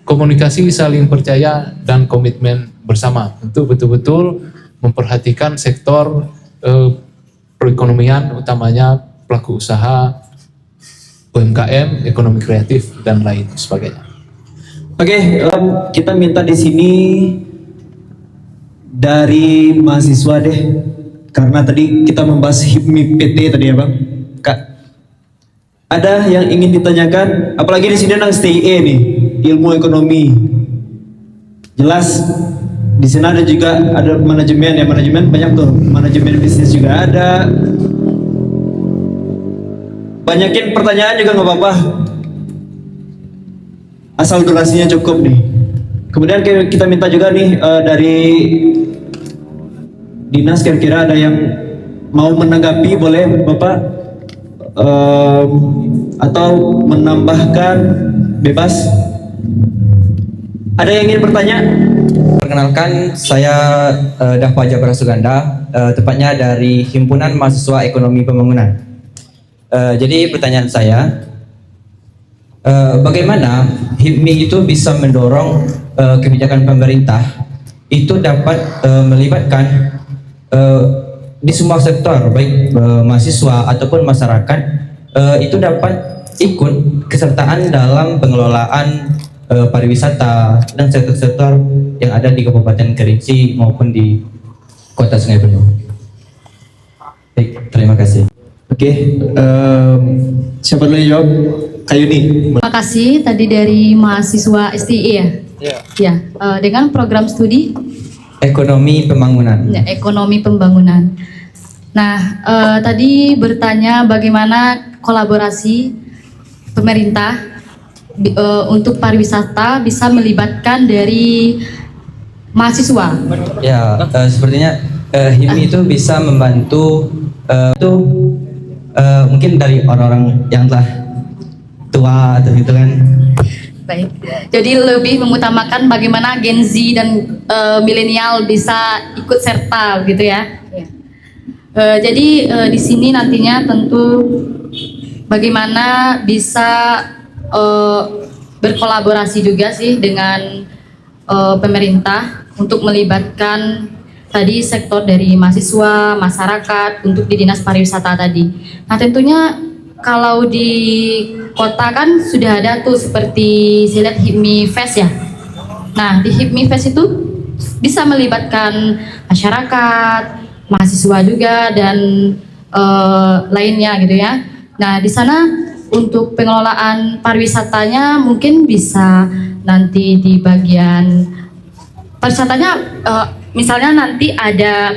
komunikasi, saling percaya, dan komitmen bersama untuk betul-betul memperhatikan sektor perekonomian, utamanya pelaku usaha, UMKM, ekonomi kreatif, dan lain sebagainya. Oke, kita minta di sini dari mahasiswa deh, karena tadi kita membahas HIPMI PT tadi ya Bang. Kak, Ada yang ingin ditanyakan? Apalagi di sini nang STIE nih, ilmu ekonomi. Jelas di sana ada juga ada manajemen ya, manajemen banyak tuh, manajemen bisnis juga ada. Banyakin pertanyaan juga nggak apa-apa, asal durasinya cukup nih. Kemudian kita minta juga nih dari dinas, kira-kira ada yang mau menanggapi, boleh Bapak, atau menambahkan, bebas. Ada yang ingin bertanya? Perkenalkan, saya Dava Jabra Suganda, tepatnya dari Himpunan Mahasiswa Ekonomi Pembangunan. Jadi pertanyaan saya, bagaimana HIPMI itu bisa mendorong kebijakan pemerintah itu dapat melibatkan di semua sektor, baik mahasiswa ataupun masyarakat, itu dapat ikut kesertaan dalam pengelolaan pariwisata dan sektor-sektor yang ada di Kabupaten Kerinci maupun di Kota Sungai Penuh. Baik, terima kasih. Oke, siapa dulu yang jawab? Kayuni. Terima kasih tadi dari mahasiswa STI ya. Ya, dengan program studi Ekonomi Pembangunan. ya, ekonomi pembangunan. Nah, tadi bertanya bagaimana kolaborasi pemerintah untuk pariwisata bisa melibatkan dari mahasiswa. Ya, sepertinya HIPMI itu bisa membantu mungkin dari orang-orang yang telah tua atau gitu kan. Baik. Jadi lebih mengutamakan bagaimana Gen Z dan milenial bisa ikut serta gitu ya. Jadi di sini nantinya tentu bagaimana bisa berkolaborasi juga sih dengan pemerintah untuk melibatkan tadi sektor dari mahasiswa, masyarakat untuk di dinas pariwisata tadi. Nah tentunya kalau di kota kan sudah ada tuh seperti saya lihat HIPMI Fest ya. Nah di HIPMI Fest itu bisa melibatkan masyarakat, mahasiswa juga dan lainnya gitu ya. Nah di sana untuk pengelolaan pariwisatanya mungkin bisa nanti di bagian pariwisatanya, misalnya nanti ada,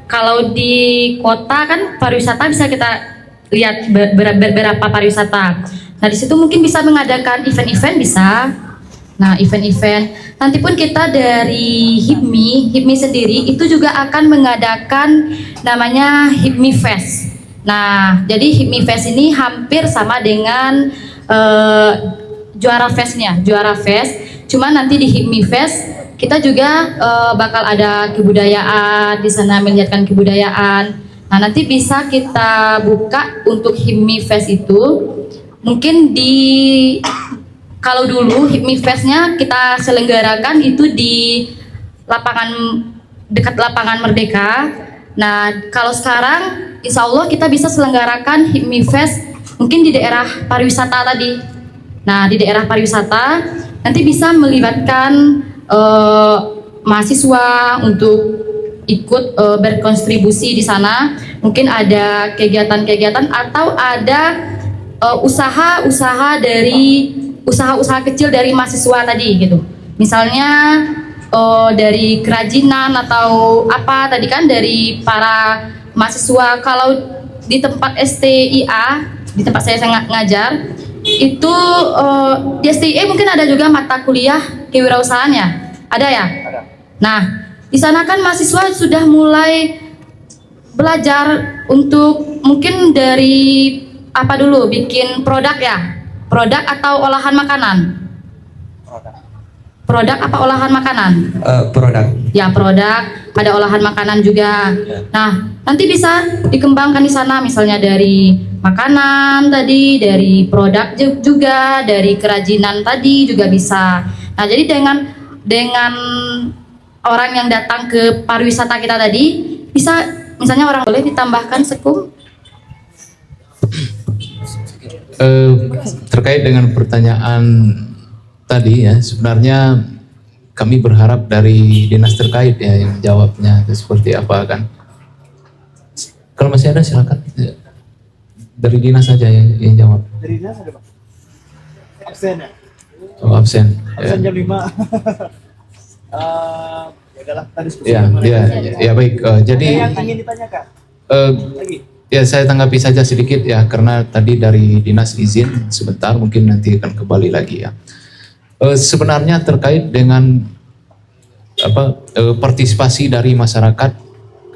kalau di kota kan pariwisata bisa kita lihat beberapa pariwisata. Nah di situ mungkin bisa mengadakan event-event bisa. Nah event-event nanti pun kita dari HIPMI sendiri itu juga akan mengadakan namanya HIPMI Fest. Nah jadi HIPMI Fest ini hampir sama dengan Juara Fest. Cuma nanti di HIPMI Fest kita juga bakal ada kebudayaan di sana, melihatkan kebudayaan. Nah nanti bisa kita buka untuk HIPMI Fest itu mungkin kalau dulu HIPMI Fest-nya kita selenggarakan itu di dekat lapangan Merdeka. Nah kalau sekarang insya Allah kita bisa selenggarakan HIPMI Fest mungkin di daerah pariwisata tadi. Nah di daerah pariwisata nanti bisa melibatkan mahasiswa untuk ikut berkontribusi di sana. Mungkin ada kegiatan-kegiatan atau ada usaha-usaha kecil dari mahasiswa tadi gitu. Misalnya dari kerajinan atau apa tadi kan dari para mahasiswa. Kalau di tempat STIA, di tempat saya ngajar itu di STIA mungkin ada juga mata kuliah kewirausahaannya. Ada ya? Ada. Nah, di sana kan mahasiswa sudah mulai belajar untuk mungkin dari apa dulu, bikin produk ya? Produk atau olahan makanan? Produk apa olahan makanan? Produk. Ya, produk, ada olahan makanan juga. Nah, nanti bisa dikembangkan di sana misalnya dari makanan tadi, dari produk juga, dari kerajinan tadi juga bisa. Nah, jadi dengan orang yang datang ke pariwisata kita tadi bisa misalnya orang boleh ditambahkan Sekum. Terkait dengan pertanyaan tadi ya, sebenarnya kami berharap dari dinas terkait ya yang jawabnya itu seperti apa kan. Kalau masih ada silakan. Dari dinas saja yang jawab. Dari dinas ada Pak? Absen ya? Oh, absen. Absen Ya. jam 5. Ya udahlah, kita diskusi Ya, sama ya, mereka. ya, baik. Jadi Ada yang ingin ditanyakan lagi? ya saya tanggapi saja sedikit ya, karena tadi dari dinas izin sebentar, mungkin nanti akan kembali lagi ya. Sebenarnya terkait dengan partisipasi dari masyarakat,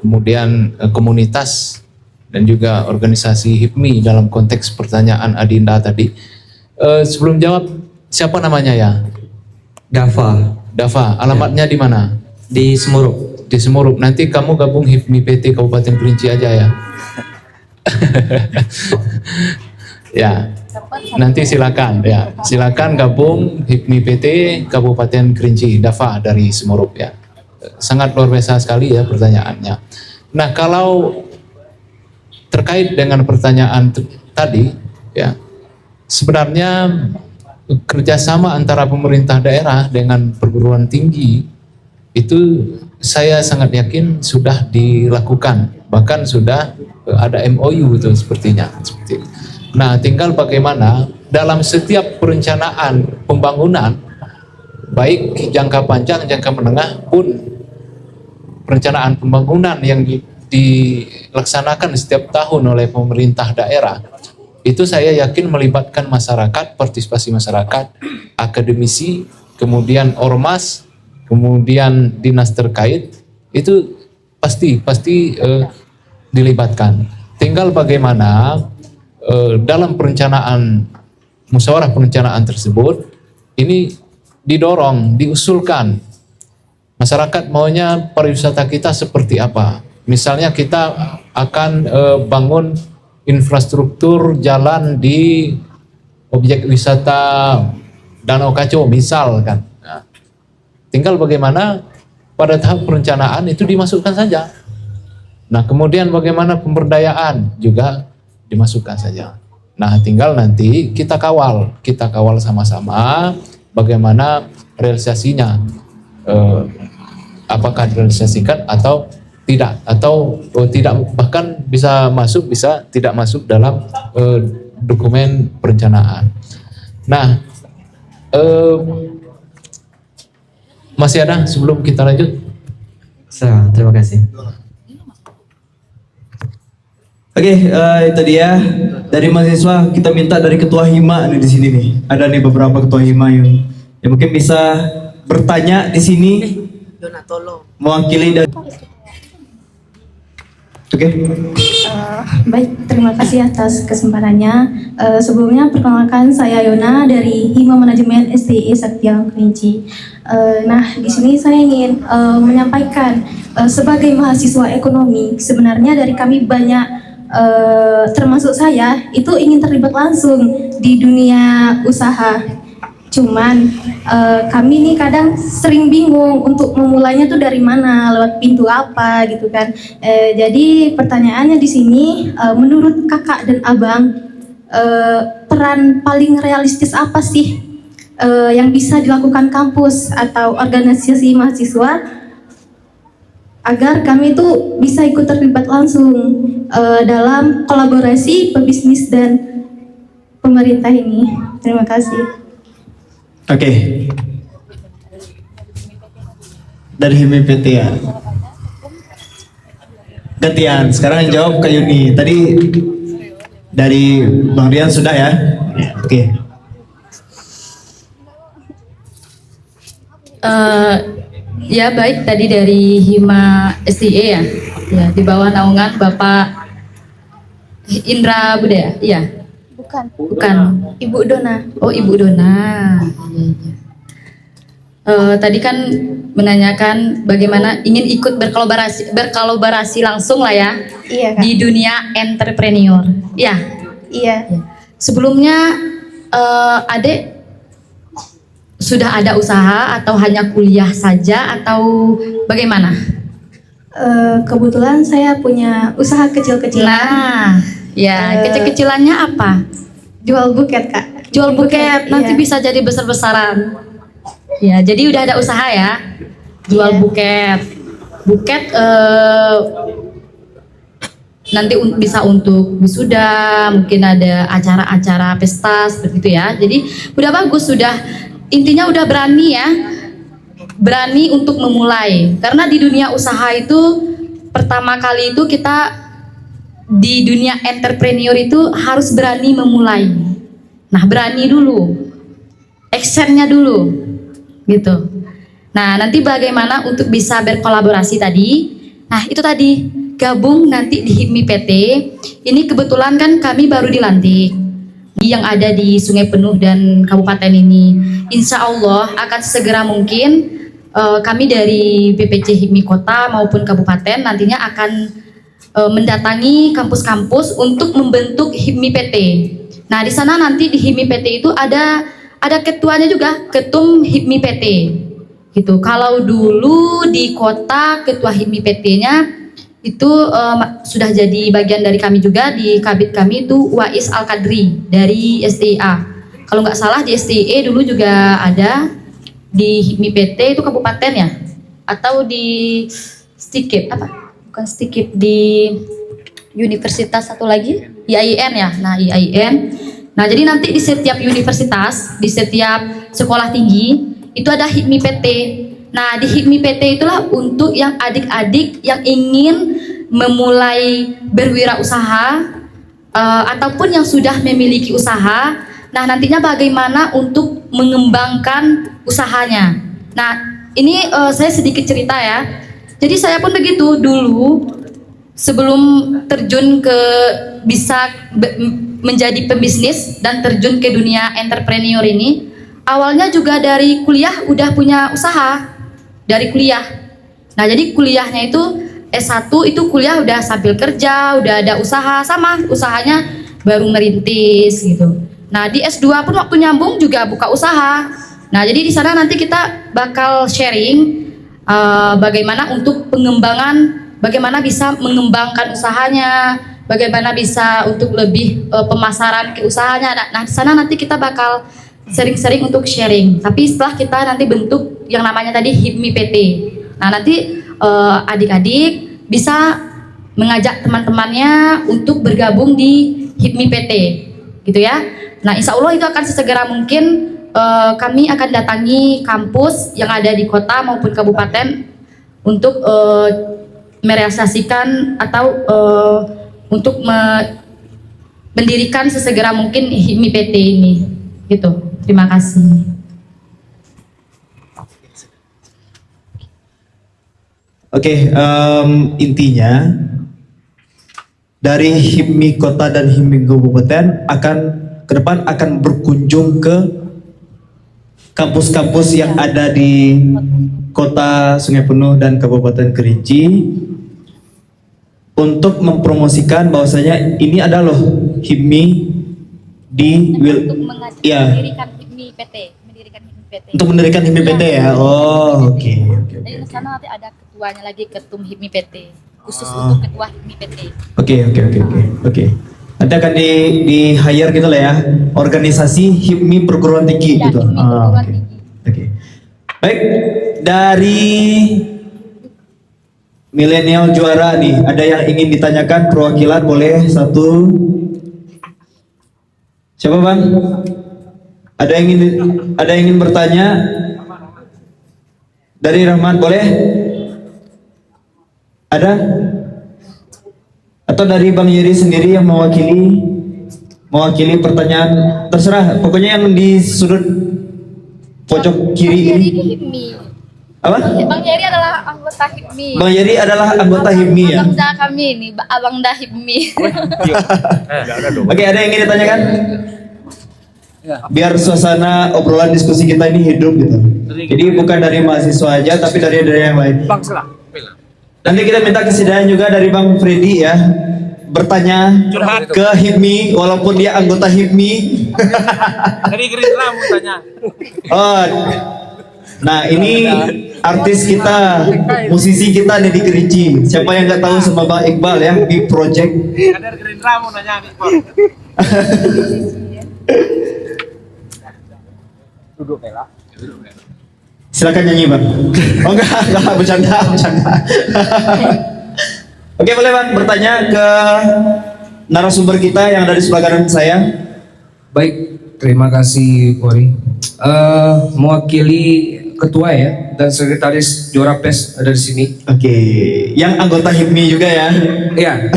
kemudian komunitas dan juga organisasi HIPMI dalam konteks pertanyaan Adinda tadi. Sebelum jawab, siapa namanya ya? Dava Dava. Alamatnya di mana? di Semurup. Di Semurup. Nanti kamu gabung HIPMI PT Kabupaten Kerinci aja ya. Ya. Nanti silakan ya. Silakan gabung HIPMI PT Kabupaten Kerinci. Dava dari Semurup ya. Sangat luar biasa sekali ya pertanyaannya. Nah, kalau terkait dengan pertanyaan tadi ya, sebenarnya kerjasama antara pemerintah daerah dengan perguruan tinggi itu saya sangat yakin sudah dilakukan, bahkan sudah ada MOU itu sepertinya. Nah, tinggal bagaimana dalam setiap perencanaan pembangunan, baik jangka panjang, jangka menengah pun perencanaan pembangunan yang dilaksanakan setiap tahun oleh pemerintah daerah, itu saya yakin melibatkan masyarakat, partisipasi masyarakat, akademisi, kemudian ormas, kemudian dinas terkait, itu pasti dilibatkan. Tinggal bagaimana dalam perencanaan, musyawarah perencanaan tersebut ini didorong, diusulkan masyarakat maunya pariwisata kita seperti apa. Misalnya kita akan bangun infrastruktur jalan di objek wisata Danau Kaco misalkan. Nah, tinggal bagaimana pada tahap perencanaan itu dimasukkan saja. Nah, kemudian bagaimana pemberdayaan juga dimasukkan saja. Nah, tinggal nanti kita kawal sama-sama bagaimana realisasinya. Apakah direalisasikan atau tidak, bahkan bisa masuk, bisa tidak masuk dalam dokumen perencanaan. Nah, masih ada sebelum kita lanjut? Terima kasih. Oke, itu dia dari mahasiswa. Kita minta dari ketua hima nih di sini nih. Ada nih beberapa ketua hima yang mungkin bisa bertanya di sini. Mewakili dari. Oke. Baik, terima kasih atas kesempatannya. Sebelumnya perkenalkan saya Yona dari Hima Manajemen STI Saktiang Kerinci. Nah, di sini saya ingin menyampaikan sebagai mahasiswa ekonomi, sebenarnya dari kami banyak, termasuk saya, itu ingin terlibat langsung di dunia usaha. Cuman kami nih kadang sering bingung untuk memulainya tuh dari mana, lewat pintu apa gitu kan. Jadi pertanyaannya di sini, menurut kakak dan abang, peran paling realistis apa sih yang bisa dilakukan kampus atau organisasi mahasiswa agar kami tuh bisa ikut terlibat langsung dalam kolaborasi pebisnis dan pemerintah ini. Terima kasih. Oke. Dari HIMI PT ya. Gantian, sekarang yang jawab Kak Yuni. Tadi dari Bang Rian sudah ya? Oke. Ya baik, tadi dari Hima STE ya, ya di bawah naungan Bapak Indra Budaya, iya. Bukan. Ibu Dona. Oh, Ibu Dona. Iya, iya. Tadi kan menanyakan bagaimana ingin ikut berkolaborasi langsung lah ya Iya, Kak. di dunia entrepreneur. Ya. Iya. Sebelumnya Adek sudah ada usaha atau hanya kuliah saja atau bagaimana? Kebetulan saya punya usaha kecil-kecilan. Nah, ya kecil-kecilannya apa? Jual buket, Kak. Jual buket, nanti iya. bisa jadi besar-besaran. Ya, jadi udah ada usaha ya. Jual Iya. buket. Buket nanti bisa untuk wisuda, mungkin ada acara-acara pesta seperti itu ya. Jadi udah bagus, sudah intinya udah berani ya, berani untuk memulai. Karena di dunia usaha itu pertama kali itu kita di dunia entrepreneur itu harus berani memulai. Nah, berani dulu, actionnya dulu, gitu. Nah, nanti bagaimana untuk bisa berkolaborasi tadi? Nah, itu tadi gabung nanti di HIPMI PT. Ini kebetulan kan kami baru dilantik yang ada di Sungai Penuh dan Kabupaten ini. Insya Allah akan segera mungkin kami dari BPC HIPMI Kota maupun Kabupaten nantinya akan mendatangi kampus-kampus untuk membentuk HIPMI PT. Nah, di sana nanti di HIPMI PT itu ada ketuanya juga, ketum HIPMI PT. Gitu. Kalau dulu di kota ketua HIPMI PT-nya itu sudah jadi bagian dari kami juga, di kabit kami itu Wais Al-Kadri dari STIA. Kalau nggak salah di STIA dulu juga ada, di HIPMI PT itu kabupaten ya, atau di Stikip apa? Bukan Stikip, di universitas satu lagi IAIN ya. Nah, IAIN. Nah, jadi nanti di setiap universitas, di setiap sekolah tinggi itu ada HIPMI PT. Nah, di HIPMI PT itulah untuk yang adik-adik yang ingin memulai berwirausaha ataupun yang sudah memiliki usaha. Nah, nantinya bagaimana untuk mengembangkan usahanya. Nah, ini saya sedikit cerita ya. Jadi saya pun begitu dulu sebelum terjun ke bisa menjadi pebisnis dan terjun ke dunia entrepreneur ini, awalnya juga dari kuliah udah punya usaha. Dari kuliah. Nah, jadi kuliahnya itu S1 itu kuliah udah sambil kerja, udah ada usaha, sama usahanya baru merintis gitu. Nah, di S2 pun waktu nyambung juga buka usaha. Nah, jadi di sana nanti kita bakal sharing bagaimana untuk pengembangan, bagaimana bisa mengembangkan usahanya, bagaimana bisa untuk lebih pemasaran ke usahanya. Nah, di sana nanti kita bakal sering-sering untuk sharing. Tapi setelah kita nanti bentuk yang namanya tadi HIPMI PT. Nah, nanti adik-adik bisa mengajak teman-temannya untuk bergabung di HIPMI PT, gitu ya. Nah, insya Allah itu akan sesegera mungkin kami akan datangi kampus yang ada di kota maupun kabupaten untuk merealisasikan atau untuk mendirikan sesegera mungkin HIPMI PT ini, gitu. Terima kasih. Oke, intinya dari HIPMI Kota dan HIPMI Kabupaten akan ke depan akan berkunjung ke kampus-kampus yang ada di Kota Sungai Penuh dan Kabupaten Kerinci untuk mempromosikan bahwasanya ini ada loh HIPMI di Mendirikan HIPMI PT, untuk mendirikan HIPMI PT ya. Oh, oke. Jadi di sana nanti ada ketuanya lagi, ketum HIPMI PT, khusus untuk ketua HIPMI PT. Oke. Nanti akan di hire gitu lah ya, organisasi HIPMI perguruan tinggi Ya, gitu. HIPMI perguruan tinggi. Oke. Baik, dari milenial juara nih, ada yang ingin ditanyakan perwakilan, boleh satu. Siapa bang? Ada yang ingin bertanya? Dari Rahman boleh? Ada? Atau dari Bang Yeri sendiri yang mewakili pertanyaan, terserah. Pokoknya yang di sudut pojok kiri Bang Yeri ini. ini HIPMI. Apa? Bang Yeri adalah anggota HIPMI. Bang Yeri adalah anggota HIPMI ya. Abang dah kami ini, Abang dah HIPMI. Oke, ada yang ingin ditanyakan? Biar suasana obrolan diskusi kita ini hidup gitu. Jadi bukan dari mahasiswa aja, tapi dari yang lain. Nanti kita minta kesediaan juga dari Bang Freddy ya, bertanya ke HIPMI walaupun dia anggota HIPMI. Dari Gerindra mau tanya. Oh, nah ini artis kita, musisi kita nih di Kerinci. Siapa yang nggak tahu sama Bang Iqbal ya, Big Project. Dari Gerindra mau nanya nih, Pak. Duduk Bella. Silakan nyanyi bang. Oh enggak, bercanda. Oke, boleh Bang bertanya ke narasumber kita yang ada di sebelah kanan saya. Baik, terima kasih Pori. Mewakili ketua ya dan sekretaris Juara PES ada di sini. Oke, yang anggota HIPMI juga ya. Iya.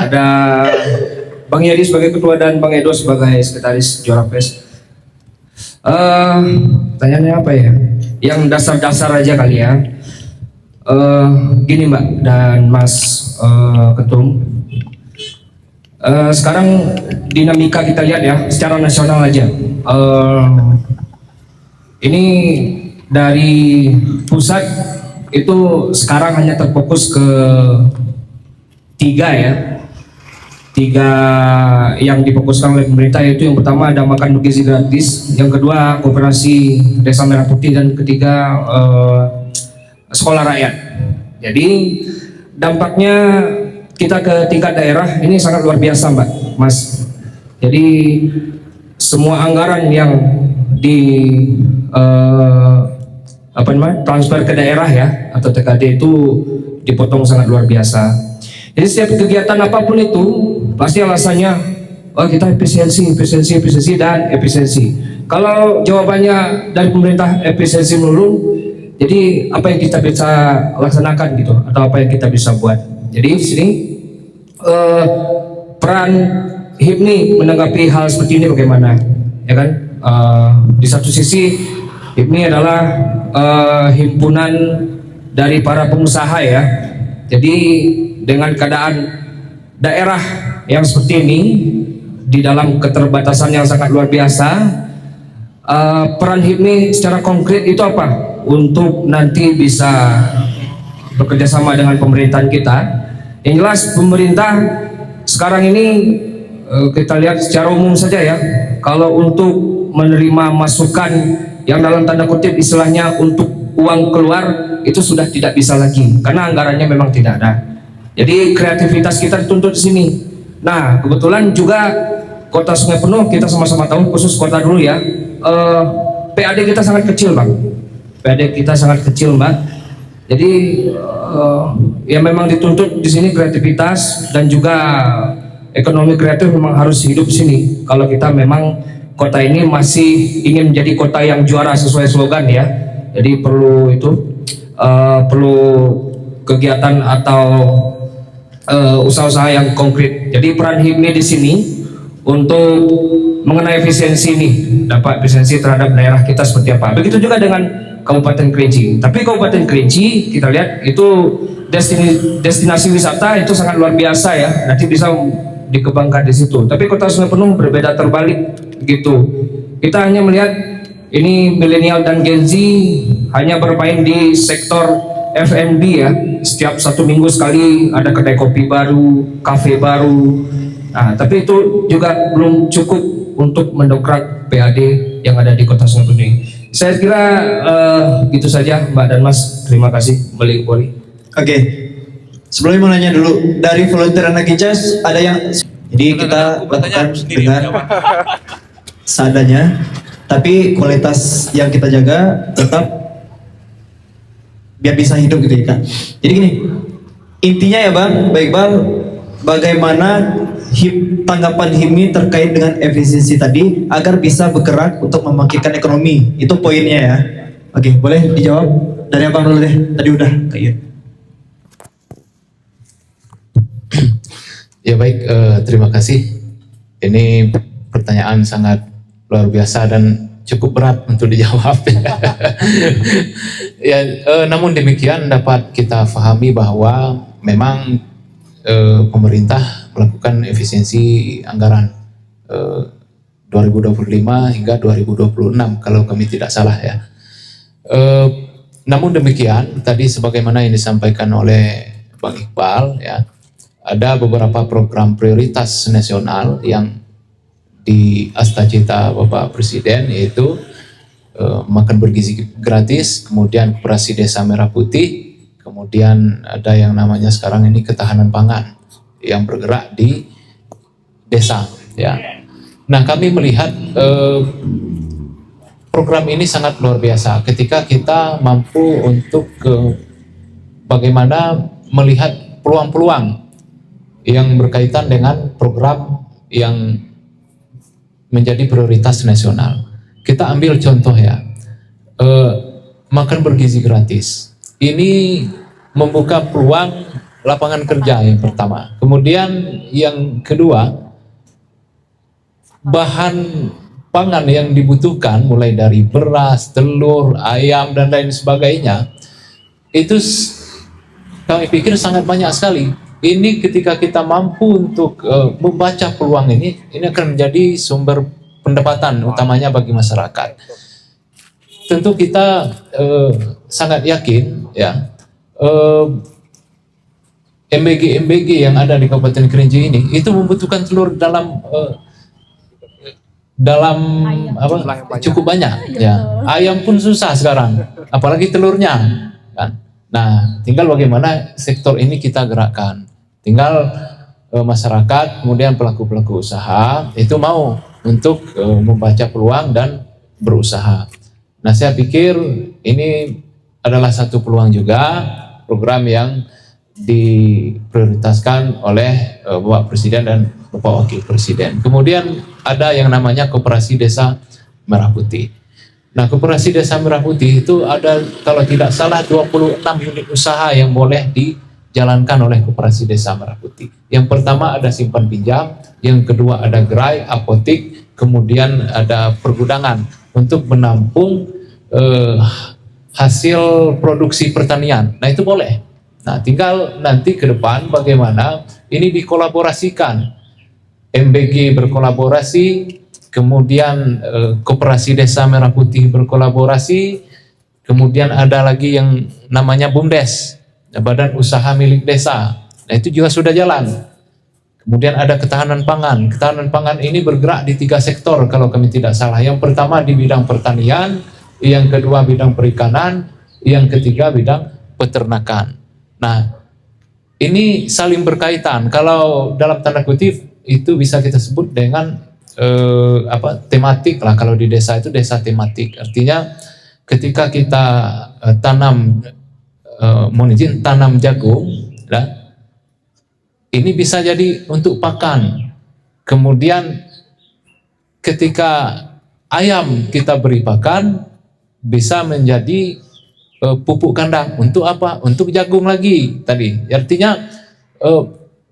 Ada Bang Yadi sebagai ketua dan Bang Edo sebagai sekretaris Juara PES. Pertanyaannya apa ya? Yang dasar-dasar aja kali ya. Gini Mbak dan Mas Ketum. Sekarang dinamika kita lihat ya secara nasional aja. Ini dari pusat itu sekarang hanya terfokus ke tiga yang difokuskan oleh pemerintah, yaitu yang pertama ada makan bergizi gratis, yang kedua koperasi Desa Merah Putih, dan ketiga sekolah rakyat. Jadi dampaknya kita ke tingkat daerah ini sangat luar biasa Mbak, Mas. Jadi semua anggaran yang transfer ke daerah ya atau TKD itu dipotong sangat luar biasa. Jadi setiap kegiatan apapun itu pasti alasannya kita efisiensi dan efisiensi. Kalau jawabannya dari pemerintah efisiensi melulu, jadi apa yang kita bisa laksanakan gitu atau apa yang kita bisa buat. Jadi di sini peran HIPMI menanggapi hal seperti ini bagaimana, ya kan? Di satu sisi HIPMI adalah himpunan dari para pengusaha ya. Jadi dengan keadaan daerah yang seperti ini di dalam keterbatasan yang sangat luar biasa, peran HIPMI secara konkret itu apa? Untuk nanti bisa bekerja sama dengan pemerintahan kita. Yang jelas pemerintah sekarang ini kita lihat secara umum saja ya, kalau untuk menerima masukan yang dalam tanda kutip istilahnya untuk uang keluar itu sudah tidak bisa lagi karena anggarannya memang tidak ada. Jadi kreativitas kita dituntut di sini. Nah kebetulan juga Kota Sungai Penuh kita sama-sama tahu, khusus kota dulu ya, PAD kita sangat kecil Bang. PAD kita sangat kecil Mbak. Jadi ya memang dituntut di sini kreativitas dan juga ekonomi kreatif memang harus hidup di sini. Kalau kita memang kota ini masih ingin menjadi kota yang juara sesuai slogan ya. Jadi perlu perlu kegiatan atau usaha-usaha yang konkret. Jadi peran HIPMI di sini untuk mengenai efisiensi ini, dampak efisiensi terhadap daerah kita seperti apa. Begitu juga dengan Kabupaten Kerinci. Tapi Kabupaten Kerinci kita lihat itu destinasi wisata itu sangat luar biasa ya. Nanti bisa dikembangkan di situ. Tapi Kota Sungai Penuh berbeda terbalik gitu. Kita hanya melihat ini milenial dan Gen Z hanya bermain di sektor F&B ya. Setiap 1 minggu sekali ada kedai kopi baru, kafe baru. Nah, tapi itu juga belum cukup untuk mendongkrak PAD yang ada di Kota Sungai Penuh. Saya kira gitu saja Mbak dan Mas. Terima kasih kembali Poli. Oke. Sebelumnya mau nanya dulu, dari volunteer anak Icas ada yang jadi kita lakukan dengan seadanya, tapi kualitas yang kita jaga tetap biar bisa hidup gitu ya Kak. Jadi gini, intinya ya Bang, baik Bang, bagaimana tanggapan HIPMI terkait dengan efisiensi tadi agar bisa bergerak untuk membangkitkan ekonomi, itu poinnya ya. Oke, boleh dijawab dari Abang dulu deh, tadi udah Kak Yun. Ya baik, terima kasih. Ini pertanyaan sangat luar biasa dan cukup berat untuk dijawab. Ya, namun demikian dapat kita pahami bahwa memang pemerintah melakukan efisiensi anggaran 2025 hingga 2026 kalau kami tidak salah ya. Namun demikian tadi sebagaimana yang disampaikan oleh Bang Iqbal ya, ada beberapa program prioritas nasional yang di Astacita Bapak Presiden, yaitu makan bergizi gratis, kemudian koperasi Desa Merah Putih, kemudian ada yang namanya sekarang ini ketahanan pangan yang bergerak di desa ya. Nah kami melihat program ini sangat luar biasa ketika kita mampu untuk bagaimana melihat peluang-peluang yang berkaitan dengan program yang menjadi prioritas nasional. Kita ambil contoh ya, makan bergizi gratis. Ini membuka peluang lapangan kerja yang pertama. Kemudian yang kedua, bahan pangan yang dibutuhkan mulai dari beras, telur, ayam dan lain sebagainya itu kami pikir sangat banyak sekali. Ini ketika kita mampu untuk membaca peluang ini akan menjadi sumber pendapatan utamanya bagi masyarakat. Tentu kita sangat yakin ya, MBG yang ada di Kabupaten Kerinci ini itu membutuhkan telur dalam cukup banyak ya. Ayam pun susah sekarang, apalagi telurnya kan. Nah, tinggal bagaimana sektor ini kita gerakkan. Tinggal masyarakat, kemudian pelaku-pelaku usaha itu mau untuk membaca peluang dan berusaha. Nah, saya pikir ini adalah satu peluang juga, program yang diprioritaskan oleh Bapak Presiden dan Bapak Wakil Presiden. Kemudian ada yang namanya Koperasi Desa Merah Putih. Nah, Koperasi Desa Merah Putih itu ada kalau tidak salah 26 unit usaha yang boleh dijalankan oleh Koperasi Desa Merah Putih. Yang pertama ada simpan pinjam, yang kedua ada gerai, apotik, kemudian ada pergudangan untuk menampung hasil produksi pertanian. Nah, itu boleh. Nah, tinggal nanti ke depan bagaimana ini dikolaborasikan. MBG berkolaborasi, kemudian Koperasi Desa Merah Putih berkolaborasi, kemudian ada lagi yang namanya BUMDes, Badan Usaha Milik Desa. Nah, itu juga sudah jalan. Kemudian ada ketahanan pangan. Ketahanan pangan ini bergerak di 3 sektor kalau kami tidak salah. Yang pertama di bidang pertanian, yang kedua bidang perikanan, yang ketiga bidang peternakan. Nah, ini saling berkaitan. Kalau dalam tanda kutip itu bisa kita sebut dengan tematik lah. Kalau di desa itu desa tematik. Artinya ketika kita tanam jagung, ini bisa jadi untuk pakan. Kemudian ketika ayam kita beri pakan, bisa menjadi pupuk kandang. Untuk apa? Untuk jagung lagi tadi. Artinya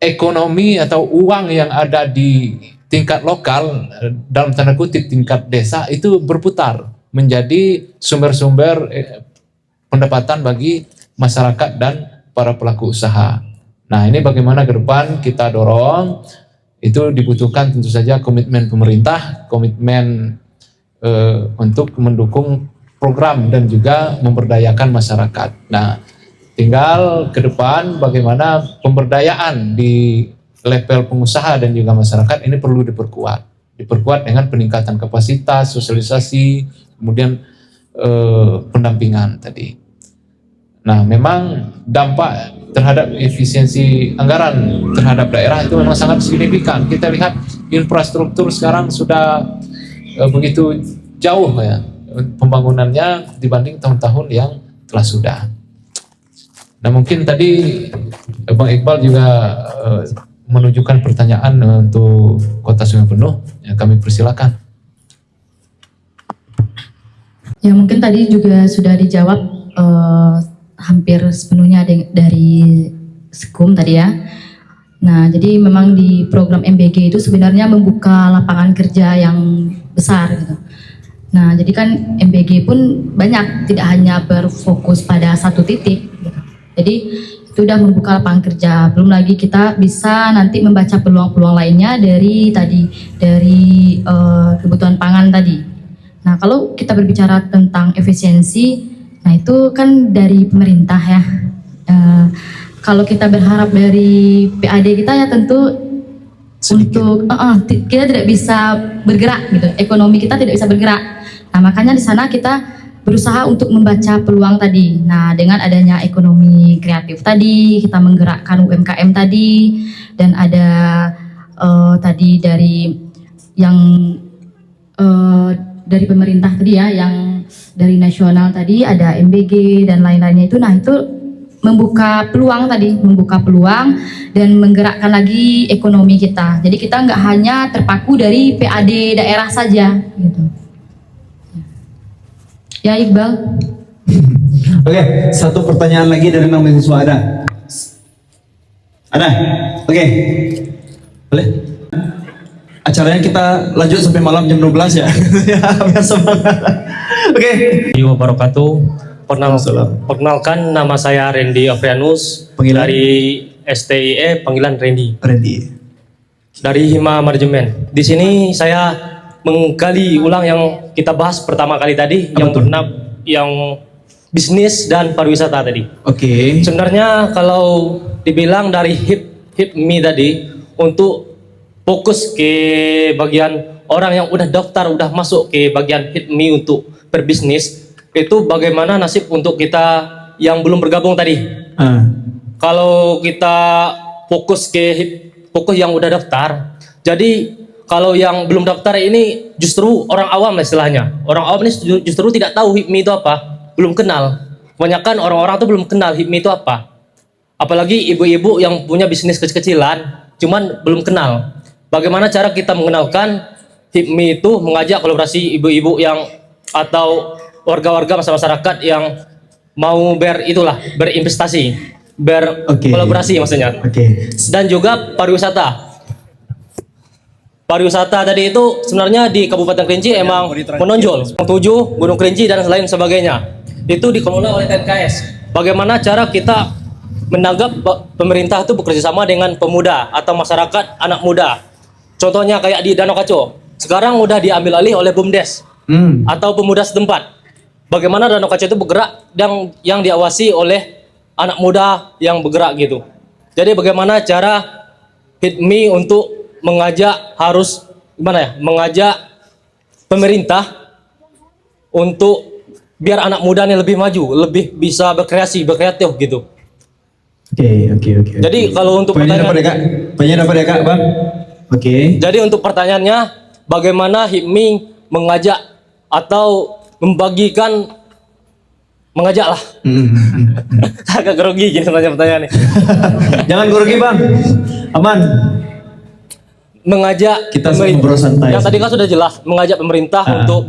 ekonomi atau uang yang ada di tingkat lokal, dalam tanda kutip tingkat desa, itu berputar menjadi sumber-sumber pendapatan bagi masyarakat dan para pelaku usaha. Nah, ini bagaimana ke depan kita dorong. Itu dibutuhkan tentu saja komitmen pemerintah, komitmen untuk mendukung program dan juga memberdayakan masyarakat. Nah, tinggal ke depan bagaimana pemberdayaan di level pengusaha dan juga masyarakat ini perlu diperkuat dengan peningkatan kapasitas, sosialisasi, kemudian pendampingan tadi. Nah, memang dampak terhadap efisiensi anggaran terhadap daerah itu memang sangat signifikan. Kita lihat infrastruktur sekarang sudah begitu jauh ya pembangunannya dibanding tahun-tahun yang telah sudah. Nah, mungkin tadi Bang Iqbal juga menunjukkan pertanyaan untuk Kota Sungai Penuh. Ya, kami persilakan. Ya, mungkin tadi juga sudah dijawab hampir sepenuhnya dari Sekum tadi ya. Nah, jadi memang di program MBG itu sebenarnya membuka lapangan kerja yang besar gitu. Nah, jadi kan MBG pun banyak, tidak hanya berfokus pada satu titik gitu. Jadi itu sudah membuka lapangan kerja. Belum lagi kita bisa nanti membaca peluang-peluang lainnya dari kebutuhan pangan tadi. Nah, kalau kita berbicara tentang efisiensi, nah itu kan dari pemerintah ya. Kalau kita berharap dari PAD kita ya tentu untuk kita tidak bisa bergerak gitu. Ekonomi kita tidak bisa bergerak. Nah, makanya di sana kita berusaha untuk membaca peluang tadi. Nah, dengan adanya ekonomi kreatif tadi, kita menggerakkan UMKM tadi, dan ada tadi dari yang dari pemerintah tadi ya, yang dari nasional tadi ada MBG dan lain-lainnya itu. Nah, itu membuka peluang tadi, membuka peluang dan menggerakkan lagi ekonomi kita. Jadi kita nggak hanya terpaku dari PAD daerah saja, gitu. Ya Iqbal. Oke, satu pertanyaan lagi dari mahasiswa ada. Ada? Oke. Boleh? Acaranya kita lanjut sampai malam jam 12 ya. Ya, biar semangat. Oke. Wabarakatuh. Perkenalkan, nama saya Randy Afrianus. Panggilan? Dari STIE, panggilan Randy. Randy. Dari Hima Manajemen. Di sini saya menggali ulang yang kita bahas pertama kali tadi, Apa yang tuh? yang bisnis dan pariwisata tadi. Oke. Sebenarnya kalau dibilang dari HIPMI tadi, untuk fokus ke bagian orang yang udah daftar, udah masuk ke bagian HIPMI untuk berbisnis, itu bagaimana nasib untuk kita yang belum bergabung tadi. Kalau kita fokus yang udah daftar, jadi kalau yang belum daftar ini justru orang awam lah istilahnya. Orang awam ini justru tidak tahu HIPMI itu apa, belum kenal. Kebanyakan orang-orang tuh belum kenal HIPMI itu apa. Apalagi ibu-ibu yang punya bisnis kecil-kecilan, cuman belum kenal. Bagaimana cara kita mengenalkan HIPMI itu, mengajak kolaborasi ibu-ibu yang atau warga-warga masyarakat yang mau berinvestasi, berkolaborasi maksudnya. Oke. Dan juga pariwisata. Pariwisata tadi itu sebenarnya di Kabupaten Kerinci emang menonjol. 7 Gunung Kerinci dan lain sebagainya. Itu dikelola oleh TNKS. Bagaimana cara kita menanggap pemerintah itu bekerja sama dengan pemuda atau masyarakat anak muda. Contohnya kayak di Danau Kaco. Sekarang udah diambil alih oleh BUMDes atau pemuda setempat. Bagaimana Danau Kaco itu bergerak yang diawasi oleh anak muda yang bergerak gitu. Jadi bagaimana cara HIPMI untuk mengajak mengajak pemerintah untuk biar anak muda ini lebih maju, lebih bisa berkreatif gitu. Oke. Jadi kalau untuk Poinnya dapat ya Kak? Poinnya dapat ya Kak, Bang? Oke. Jadi untuk pertanyaannya, bagaimana HIPMI mengajak atau mengajak lah. Agak grogi gini sebenarnya pertanyaannya. Jangan grogi Bang. Aman. Mengajak Kita pemerintah. ngobrol santai. Yang tadi kan sudah jelas, mengajak pemerintah untuk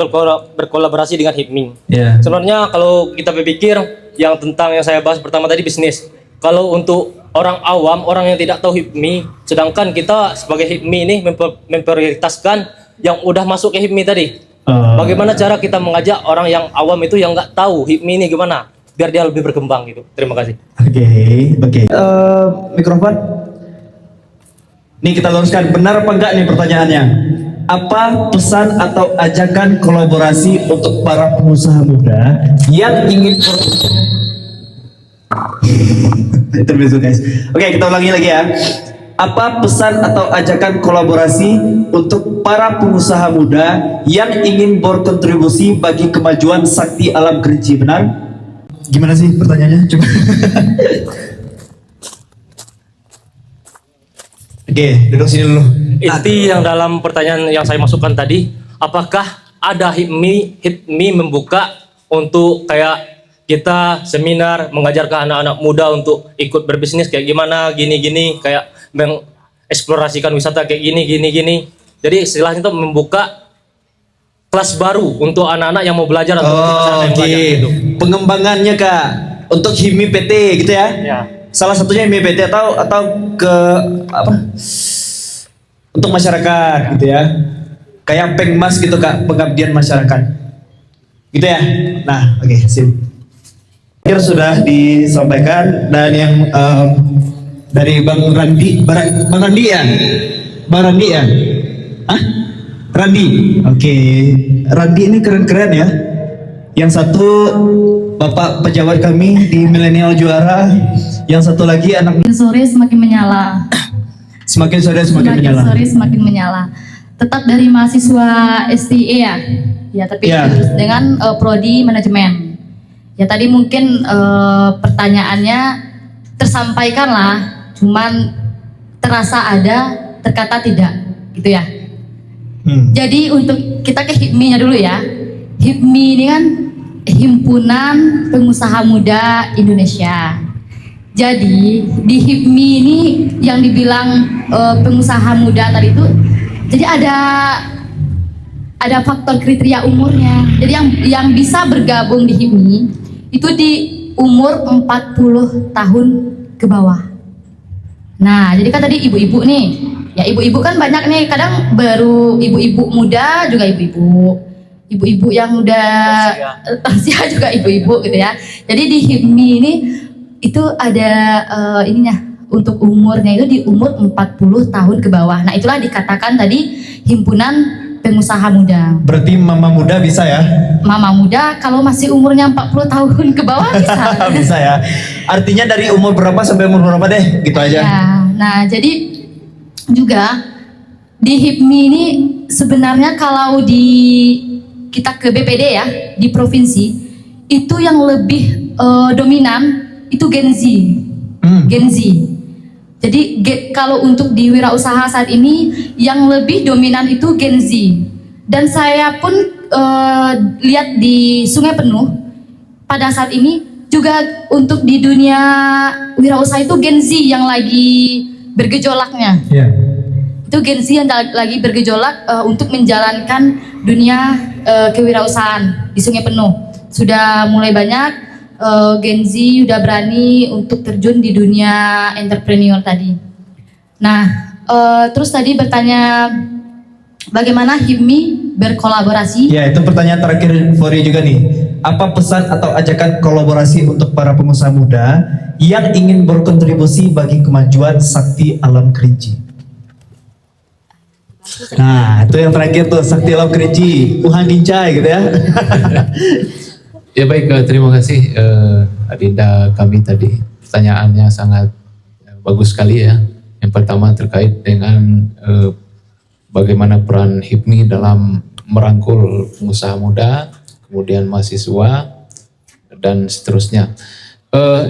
berkolaborasi dengan HIPMI. Ya. Sebenarnya kalau kita berpikir yang saya bahas pertama tadi bisnis. Kalau untuk orang awam, orang yang tidak tahu HIPMI, sedangkan kita sebagai HIPMI ini memprioritaskan yang udah masuk ke HIPMI tadi. Bagaimana cara kita mengajak orang yang awam itu yang nggak tahu HIPMI ini gimana, biar dia lebih berkembang gitu. Terima kasih. Oke. Mikrofon. Nih kita luruskan, benar apa enggak nih pertanyaannya? Apa pesan atau ajakan kolaborasi untuk para pengusaha muda yang ingin Terbiasa guys. Oke, kita ulangi lagi ya. Apa pesan atau ajakan kolaborasi untuk para pengusaha muda yang ingin berkontribusi bagi kemajuan sakti alam Kerinci? Benar? Gimana sih pertanyaannya? Coba. Oke, duduk sini dulu. Inti yang dalam pertanyaan yang saya masukkan tadi, apakah ada HIPMI membuka untuk kayak kita seminar mengajarkan anak-anak muda untuk ikut berbisnis kayak gimana, gini-gini, kayak mengeksplorasikan wisata kayak gini. Jadi istilahnya itu membuka kelas baru untuk anak-anak yang mau belajar atau gitu. Pengembangannya Kak untuk HIMI PT gitu ya? Ya. Salah satunya HIMI PT atau ke apa? Untuk masyarakat gitu ya. Kayak Pengmas gitu Kak, pengabdian masyarakat. Gitu ya? Nah, oke, sip. Akhir sudah disampaikan dan yang dari Bang Randi ya? Hah? Randi. Oke. Randi ini keren-keren ya. Yang satu Bapak pejabat kami di Milenial Juara, yang satu lagi anak Semakin sore semakin menyala. semakin sore semakin menyala. Sore semakin menyala. Tetap dari mahasiswa STE ya. Ya, tapi Ya. dengan prodi manajemen. Ya tadi mungkin pertanyaannya tersampaikan lah, cuman terasa ada, terkata tidak, gitu ya. Jadi untuk kita ke HIPMI-nya dulu ya. HIPMI ini kan Himpunan Pengusaha Muda Indonesia. Jadi di HIPMI ini yang dibilang pengusaha muda tadi itu, jadi ada faktor kriteria umurnya. Jadi yang bisa bergabung di HIPMI itu di umur 40 tahun ke bawah. Nah, jadi kan tadi ibu-ibu nih, ya ibu-ibu kan banyak nih, kadang baru ibu-ibu muda juga ibu-ibu yang udah lansia juga ibu-ibu gitu ya. Jadi di HIPMI ini itu ada ininya untuk umurnya itu di umur 40 tahun ke bawah. Nah, itulah dikatakan tadi himpunan pengusaha muda. Berarti mama muda bisa ya? Mama muda kalau masih umurnya 40 tahun ke bawah bisa. Bisa ya. Artinya dari umur berapa sampai umur berapa deh? Gitu aja. Ya, nah jadi juga di HIPMI ini sebenarnya kalau kita ke BPD ya, di provinsi itu yang lebih dominan itu Gen Z. Gen Z. Jadi kalau untuk di wirausaha saat ini yang lebih dominan itu Gen Z. Dan saya pun lihat di Sungai Penuh pada saat ini juga untuk di dunia wirausaha itu Gen Z yang lagi bergejolaknya. Iya. Itu Gen Z yang lagi bergejolak untuk menjalankan dunia kewirausahaan di Sungai Penuh. Sudah mulai banyak Gen Z udah berani untuk terjun di dunia entrepreneur tadi. Nah, terus tadi bertanya bagaimana HIPMI berkolaborasi? Ya, itu pertanyaan terakhir Fori juga nih. Apa pesan atau ajakan kolaborasi untuk para pengusaha muda yang ingin berkontribusi bagi kemajuan Sakti Alam Kerinci? Nah, itu yang terakhir tuh, Sakti Alam Kerinci, Tuhan Gincai gitu ya. Ya baik, terima kasih Adinda kami tadi. Pertanyaannya sangat bagus sekali ya. Yang pertama terkait dengan bagaimana peran HIPMI dalam merangkul pengusaha muda, kemudian mahasiswa, dan seterusnya.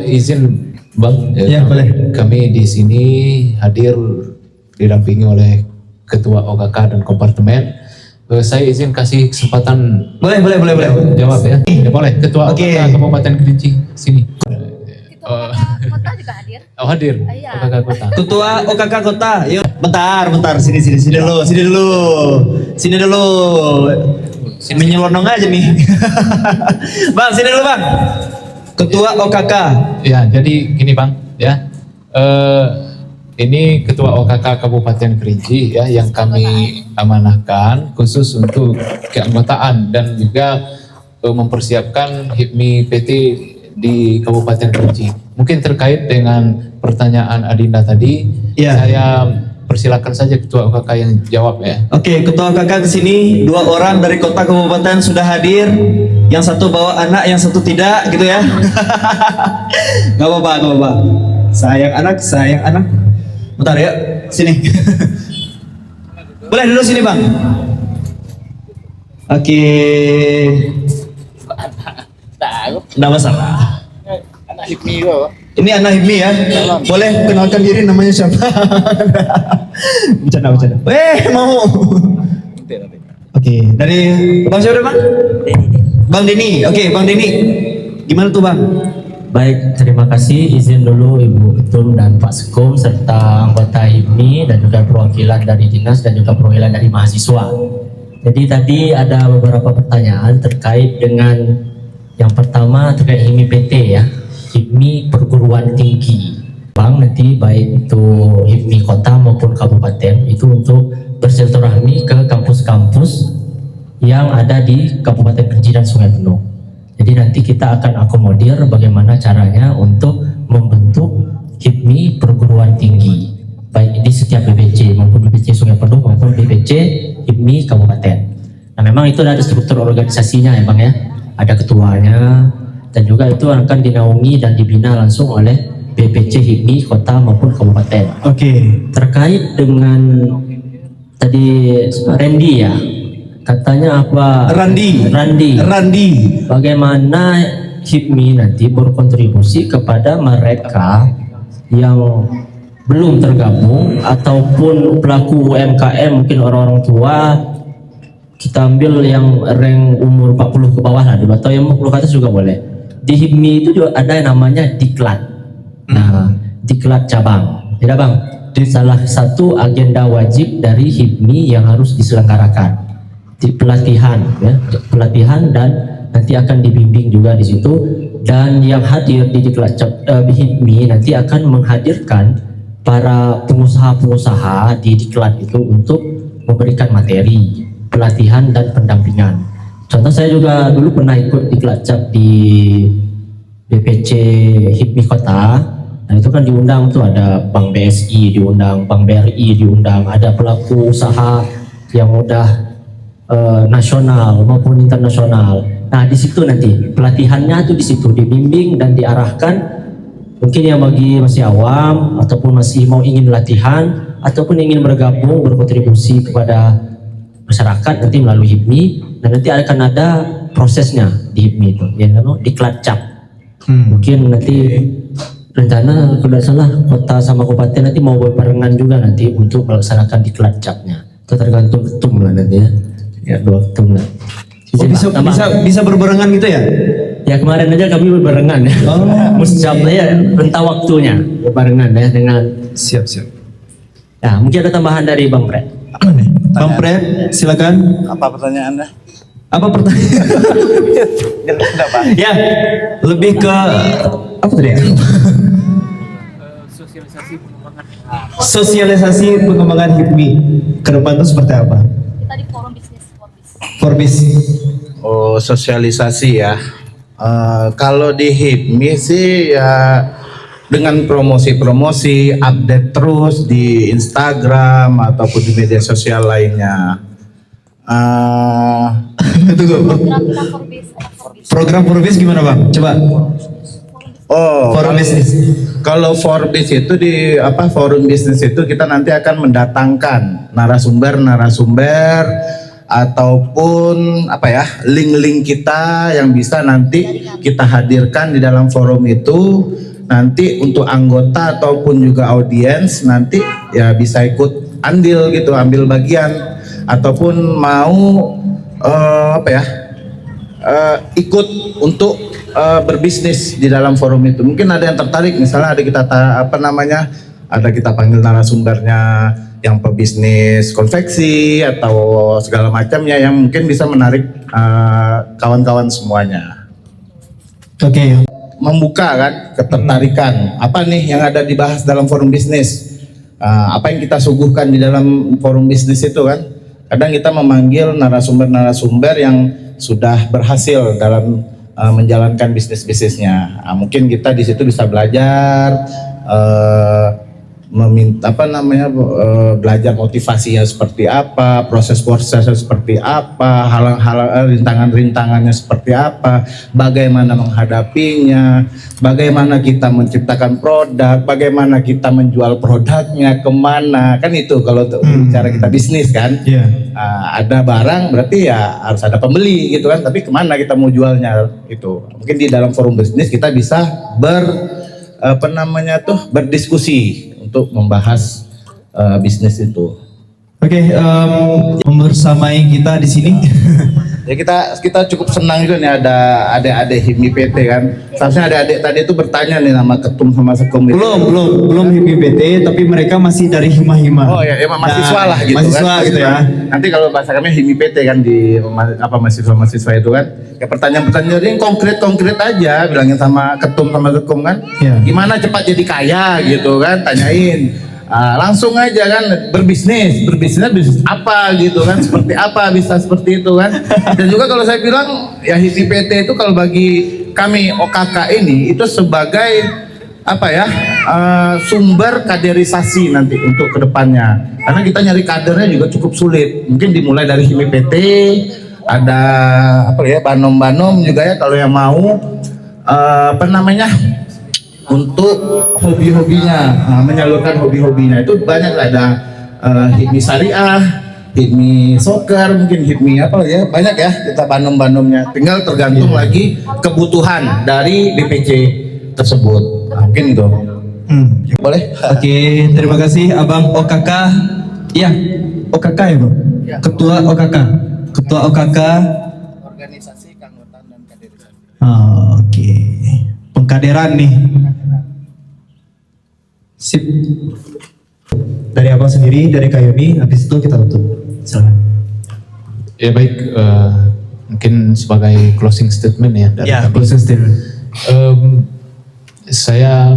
Izin Bang, Ya, boleh. kami di sini hadir didampingi oleh Ketua OKK dan Kompartemen. Saya izin kasih kesempatan Boleh. jawab ya. Ya boleh. Ketua Oke. OKK Kabupaten Kerinci sini. Kota juga hadir. Oh hadir. Iya. OKK Kota. Ketua OKK Kota, yuk. Bentar, sini dulu. Menyelonong aja nih. Bang, sini dulu Bang. Ketua OKK. Ya, jadi gini Bang, ya. Ini Ketua OKK Kabupaten Kerinci ya yang kami amanahkan khusus untuk keanggotaan dan juga mempersiapkan HIPMI PT di Kabupaten Kerinci. Mungkin terkait dengan pertanyaan Adinda tadi, Ya. saya persilakan saja Ketua OKK yang jawab ya. Oke, Ketua OKK kesini, 2 orang dari kota kabupaten sudah hadir. Yang satu bawa anak, yang satu tidak, gitu ya. Gak apa-apa. Sayang anak. Bentar ya, sini. Boleh dulu sini Bang. Oke. Nggak masalah. Ini anak HIPMI ya. Boleh kenalkan diri namanya siapa? Bercanda. Mau. Oke, dari Bang siapa Bang? Bang Denny. Oke, Bang Denny. Gimana tuh Bang? Baik, terima kasih. Izin dulu Ibu Ketum dan Pak Sekum serta anggota HIPMI dan juga perwakilan dari dinas dan juga perwakilan dari mahasiswa. Jadi tadi ada beberapa pertanyaan terkait dengan yang pertama terkait HIPMI PT ya, HIPMI perguruan tinggi. Bang, nanti baik itu HIPMI kota maupun kabupaten itu untuk bersilaturahmi ke kampus-kampus yang ada di Kabupaten Kerinci dan Sungai Penuh. Jadi nanti kita akan akomodir bagaimana caranya untuk membentuk HIPMI perguruan tinggi baik di setiap BPC maupun BPC Sungai Penuh maupun BPC HIPMI kabupaten. Nah memang itu ada struktur organisasinya ya Bang ya, ada ketuanya dan juga itu akan dinaungi dan dibina langsung oleh BPC HIPMI kota maupun kabupaten. Oke. Terkait dengan tadi Randy ya, katanya apa? Randi. Bagaimana HIPMI nanti berkontribusi kepada mereka yang belum tergabung ataupun pelaku UMKM, mungkin orang-orang tua, kita ambil yang rank umur 40 ke bawah lah dulu, atau yang 40 ke atas juga boleh. Di HIPMI itu juga ada yang namanya diklat. Nah, diklat cabang, tidak bang? Salah satu agenda wajib dari HIPMI yang harus diselenggarakan di pelatihan, ya, pelatihan dan nanti akan dibimbing juga di situ. Dan yang hadir di diklat HIPMI nanti akan menghadirkan para pengusaha-pengusaha di diklat itu untuk memberikan materi, pelatihan dan pendampingan. Contoh saya juga dulu pernah ikut diklat cap di BPC HIPMI Kota. Nah itu kan diundang tuh ada Bank BSI, diundang Bank BRI, diundang ada pelaku usaha yang udah nasional maupun internasional. Nah di situ nanti pelatihannya tuh di situ dibimbing dan diarahkan. Mungkin yang bagi masih awam ataupun masih mau ingin latihan ataupun ingin bergabung berkontribusi kepada masyarakat nanti melalui HIPMI, dan nanti akan ada prosesnya di HIPMI itu, ya diklat cap. Mungkin nanti rencana kalau tidak salah kota sama kabupaten nanti mau berbarengan juga nanti untuk melaksanakan diklat capnya. Itu tergantung ketum lah nanti ya. Ya dua ketum lah. Bisa berbarengan gitu ya? Ya kemarin aja kami berbarengan ya. Musjabnya ya rentang waktunya berbarengan ya dengan. Siap. Ya mungkin ada tambahan dari Bang Pret. Bang Pret, silakan. Apa pertanyaannya? Apa pertanyaan? Ya, lebih ke apa tadi ya? Sosialisasi pengembangan HIPMI ke depan itu seperti apa? Tadi forum bisnis Forbis. Oh, sosialisasi ya. Kalau di HIPMI sih ya dengan promosi-promosi, update terus di Instagram ataupun di media sosial lainnya. Program Forbis gimana bang? Coba. Oh, Forum bisnis. Kalau Forbis itu di forum bisnis itu kita nanti akan mendatangkan narasumber ataupun link-link kita yang bisa nanti kita hadirkan di dalam forum itu. Nanti untuk anggota ataupun juga audiens nanti ya bisa ikut andil gitu, ambil bagian ataupun mau ikut untuk berbisnis di dalam forum itu. Mungkin ada yang tertarik, misalnya ada kita panggil narasumbernya yang pebisnis konveksi atau segala macamnya yang mungkin bisa menarik kawan-kawan semuanya. Oke. Membuka kan ketertarikan apa nih yang ada dibahas dalam forum bisnis, apa yang kita suguhkan di dalam forum bisnis itu kan. Kadang kita memanggil narasumber-narasumber yang sudah berhasil dalam menjalankan bisnisnya. Mungkin kita di situ bisa belajar, belajar motivasinya seperti apa, proses-prosesnya seperti apa, rintangannya seperti apa, bagaimana menghadapinya, bagaimana kita menciptakan produk, bagaimana kita menjual produknya, kemana, kan itu kalau bicara kita bisnis kan. Ada barang berarti ya harus ada pembeli gitu kan, tapi kemana kita mau jualnya itu. Mungkin di dalam forum bisnis kita bisa berdiskusi untuk membahas bisnis itu. Oke, membersamai kita di sini. Ya kita cukup senang juga nih ada adik-adik HIPMI PT kan. Seharusnya adik-adik tadi itu bertanya nih nama ketum sama sekom. Belum HIPMI PT, tapi mereka masih dari hima-hima. Oh ya, mahasiswa lah gitu mahasiswa kan. Gitu ya. Nanti kalau bahasa kami HIPMI PT kan di mahasiswa itu kan. Ya pertanyaan-pertanyaan yang konkret aja, bilangin sama ketum sama sekom kan. Gimana cepat jadi kaya gitu kan, tanyain. Langsung aja kan bisnis apa gitu kan, seperti apa bisa seperti itu kan. Dan juga kalau saya bilang ya HIPMI PT itu kalau bagi kami OKK ini itu sebagai sumber kaderisasi nanti untuk kedepannya, karena kita nyari kadernya juga cukup sulit. Mungkin dimulai dari HIPMI PT, ada banom-banom juga ya kalau yang mau untuk hobi-hobinya, menyalurkan hobi-hobinya itu banyak. Ada HIPMI Syariah, HIPMI Soccer, mungkin HIPMI banyak ya kita banom-banomnya. Tinggal tergantung lagi kebutuhan dari BPC tersebut. Mungkin itu. Boleh? Oke, terima kasih Abang OKK. Iya, OKK ya Bang? Ketua OKK. Organisasi Keanggotaan dan Kaderisasi. Oke. Pengkaderan nih. Sip. Dari abang sendiri, dari Kak Yoni, habis itu kita tutup. Silakan. Ya baik, mungkin sebagai closing statement ya dari Ya, kami. closing statement. Saya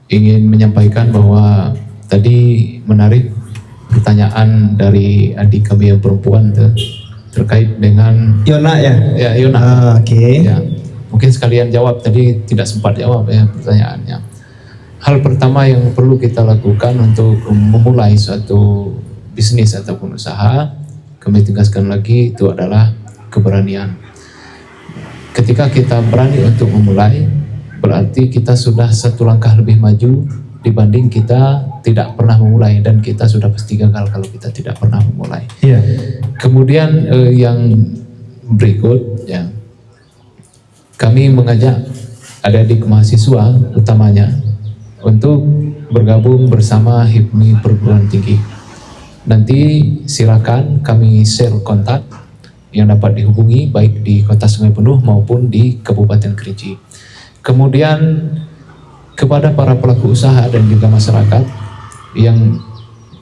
ingin menyampaikan bahwa tadi menarik pertanyaan dari adik kami yang perempuan terkait dengan Yona ya? ya Yona. Oke. Ya, mungkin sekalian jawab, tadi tidak sempat jawab ya pertanyaannya. Hal pertama yang perlu kita lakukan untuk memulai suatu bisnis ataupun usaha, kami tegaskan lagi, itu adalah keberanian. Ketika kita berani untuk memulai, berarti kita sudah satu langkah lebih maju dibanding kita tidak pernah memulai, dan kita sudah pasti gagal kalau kita tidak pernah memulai. Iya. Kemudian yang berikut ya, kami mengajak adik-adik mahasiswa utamanya untuk bergabung bersama HIPMI Perguruan Tinggi. Nanti silakan kami share kontak yang dapat dihubungi baik di Kota Sungai Penuh maupun di Kabupaten Kerinci. Kemudian kepada para pelaku usaha dan juga masyarakat yang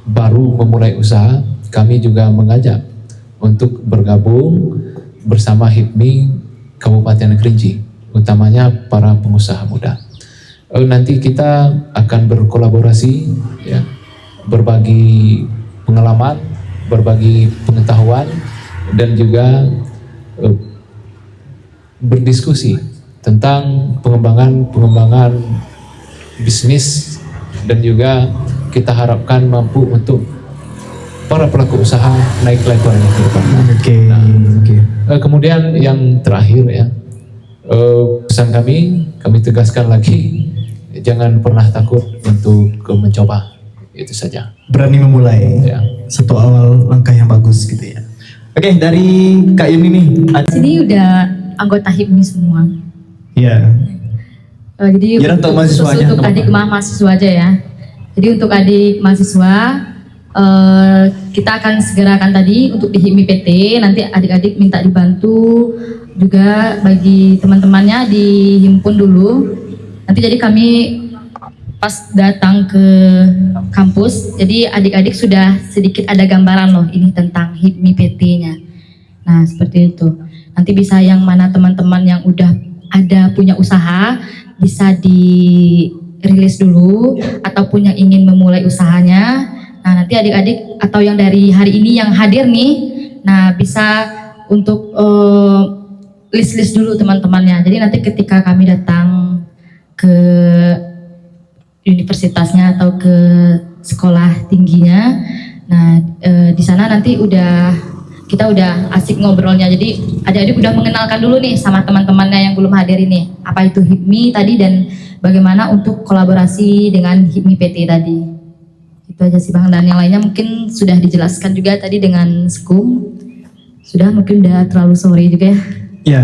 baru memulai usaha, kami juga mengajak untuk bergabung bersama HIPMI Kabupaten Kerinci, utamanya para pengusaha muda. Nanti kita akan berkolaborasi ya, berbagi pengalaman, berbagi pengetahuan, dan juga berdiskusi tentang pengembangan bisnis, dan juga kita harapkan mampu untuk para pelaku usaha naik levelnya ke depan. Oke. Kemudian yang terakhir ya, pesan kami tegaskan lagi, jangan pernah takut untuk mencoba, itu saja. Berani memulai. Ya. Satu awal langkah yang bagus gitu ya. Oke, dari Kak Yuni nih. Sini udah anggota HIPMI semua. Iya. Jadi Ya, untuk mahasiswanya, untuk nggak adik apa-apa. mahasiswa aja ya. Jadi untuk adik mahasiswa kita akan segerakan tadi untuk di HIPMI PT. Nanti adik-adik minta dibantu juga bagi teman-temannya dihimpun dulu. Nanti jadi kami pas datang ke kampus, jadi adik-adik sudah sedikit ada gambaran loh ini tentang HIPMI PT-nya. Nah seperti itu. Nanti bisa yang mana teman-teman yang udah ada punya usaha bisa dirilis dulu, ataupun yang ingin memulai usahanya. Nah nanti adik-adik atau yang dari hari ini yang hadir nih, nah bisa untuk list-list dulu teman-temannya. Jadi nanti ketika kami datang ke universitasnya atau ke sekolah tingginya, nah di sana nanti kita udah asik ngobrolnya. Jadi adik-adik udah mengenalkan dulu nih sama teman-temannya yang belum hadir ini, apa itu HIPMI tadi dan bagaimana untuk kolaborasi dengan HIPMI PT tadi. Itu aja sih Bang, dan yang lainnya mungkin sudah dijelaskan juga tadi dengan Skum. Sudah, mungkin udah terlalu sore juga ya. Ya.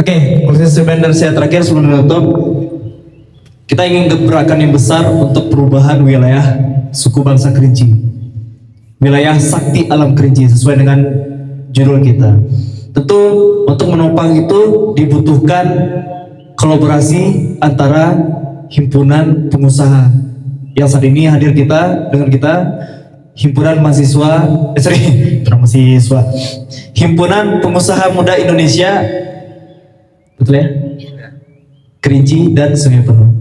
Oke, closing statement dari saya terakhir sebelum menutup. Kita ingin gebrakan yang besar untuk perubahan wilayah suku bangsa Kerinci. Wilayah sakti alam Kerinci sesuai dengan judul kita. Tentu untuk menopang itu dibutuhkan kolaborasi antara himpunan pengusaha yang saat ini hadir dengan kita, himpunan mahasiswa, himpunan pengusaha muda Indonesia, betul ya? Kerinci dan Sungai Penuh.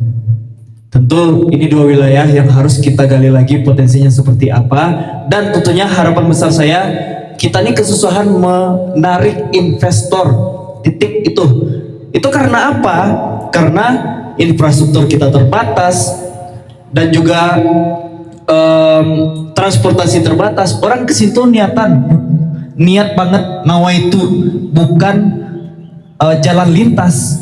Tentu ini dua wilayah yang harus kita gali lagi potensinya seperti apa, dan tentunya harapan besar saya, kita ini kesusahan menarik investor, titik itu. Itu karena apa? Karena infrastruktur kita terbatas dan juga transportasi terbatas. Orang ke situ niat banget nawaitu, bukan jalan lintas.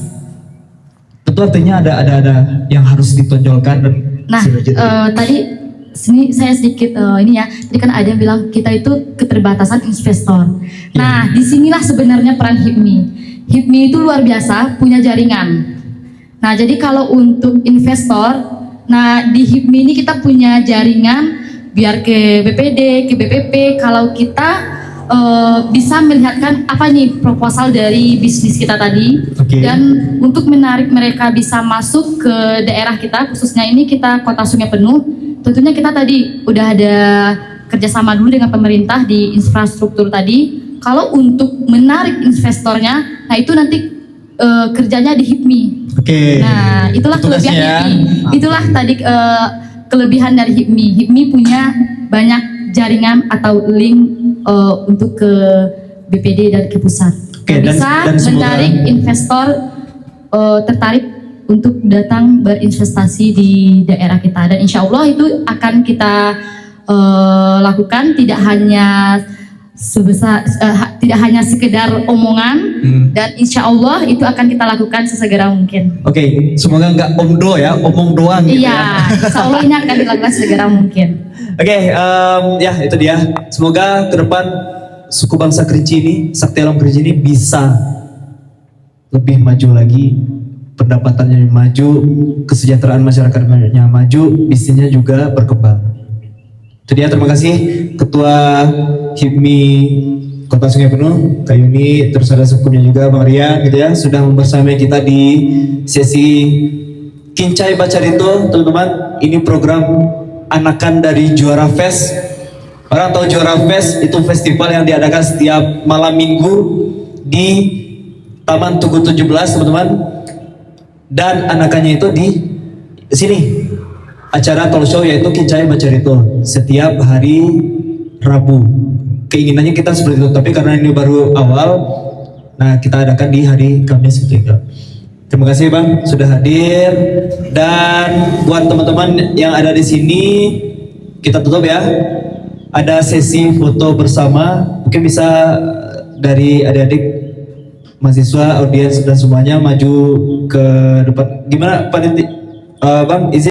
Itu artinya ada yang harus ditonjolkan. Nah, tadi sini saya sedikit ini ya. Tadi kan ada yang bilang kita itu keterbatasan investor. Nah, disinilah sebenarnya peran HIPMI. HIPMI itu luar biasa, punya jaringan. Nah, jadi kalau untuk investor, nah di HIPMI ini kita punya jaringan, biar ke BPD, ke BPP. Kalau kita bisa melihatkan apa nih proposal dari bisnis kita tadi, Oke. dan untuk menarik mereka bisa masuk ke daerah kita, khususnya ini kita Kota Sungai Penuh. Tentunya kita tadi udah ada kerjasama dulu dengan pemerintah di infrastruktur tadi. Kalau untuk menarik investornya, nah itu nanti kerjanya di HIPMI. Oke. Nah, itulah Tugasnya kelebihan ya. HIPMI. Itulah tadi kelebihan dari HIPMI. HIPMI punya banyak jaringan atau link untuk ke BPD dan ke pusat. Oke, Yang dan- bisa dan semoga- menarik investor tertarik untuk datang berinvestasi di daerah kita. Dan insya Allah itu akan kita lakukan tidak hanya tidak hanya sekedar omongan, dan insya Allah itu akan kita lakukan sesegera mungkin. Oke, semoga nggak omdo ya, omong doang gitu ya. Iya, insya Allah ini akan dilakukan segera mungkin. Oke, ya itu dia. Semoga ke depan suku bangsa Kerinci ini, Sakti Alam Kerinci ini bisa lebih maju lagi, pendapatannya maju, kesejahteraan masyarakatnya maju, bisnisnya juga berkembang. Itu dia, terima kasih Ketua HIPMI Kota Sungai Penuh, Kak Yuni, terus ada sepupunya juga Bang Ria gitu ya, sudah membersamai kita di sesi Kincai Bacarito, teman-teman. Ini program anakan dari Juara Fest. Orang tahu Juara Fest itu festival yang diadakan setiap malam minggu di Taman Tugu 17, teman-teman. Dan anakannya itu di sini. Acara talk show yaitu Kincai Bacarito setiap hari Rabu. Keinginannya kita seperti itu, tapi karena ini baru awal, nah kita adakan di hari Kamis gitu ya. Terima kasih Bang sudah hadir, dan buat teman-teman yang ada di sini kita tutup ya. Ada sesi foto bersama, mungkin bisa dari adik-adik mahasiswa, audiens dan semuanya maju ke depan. Gimana Pak Bang, izin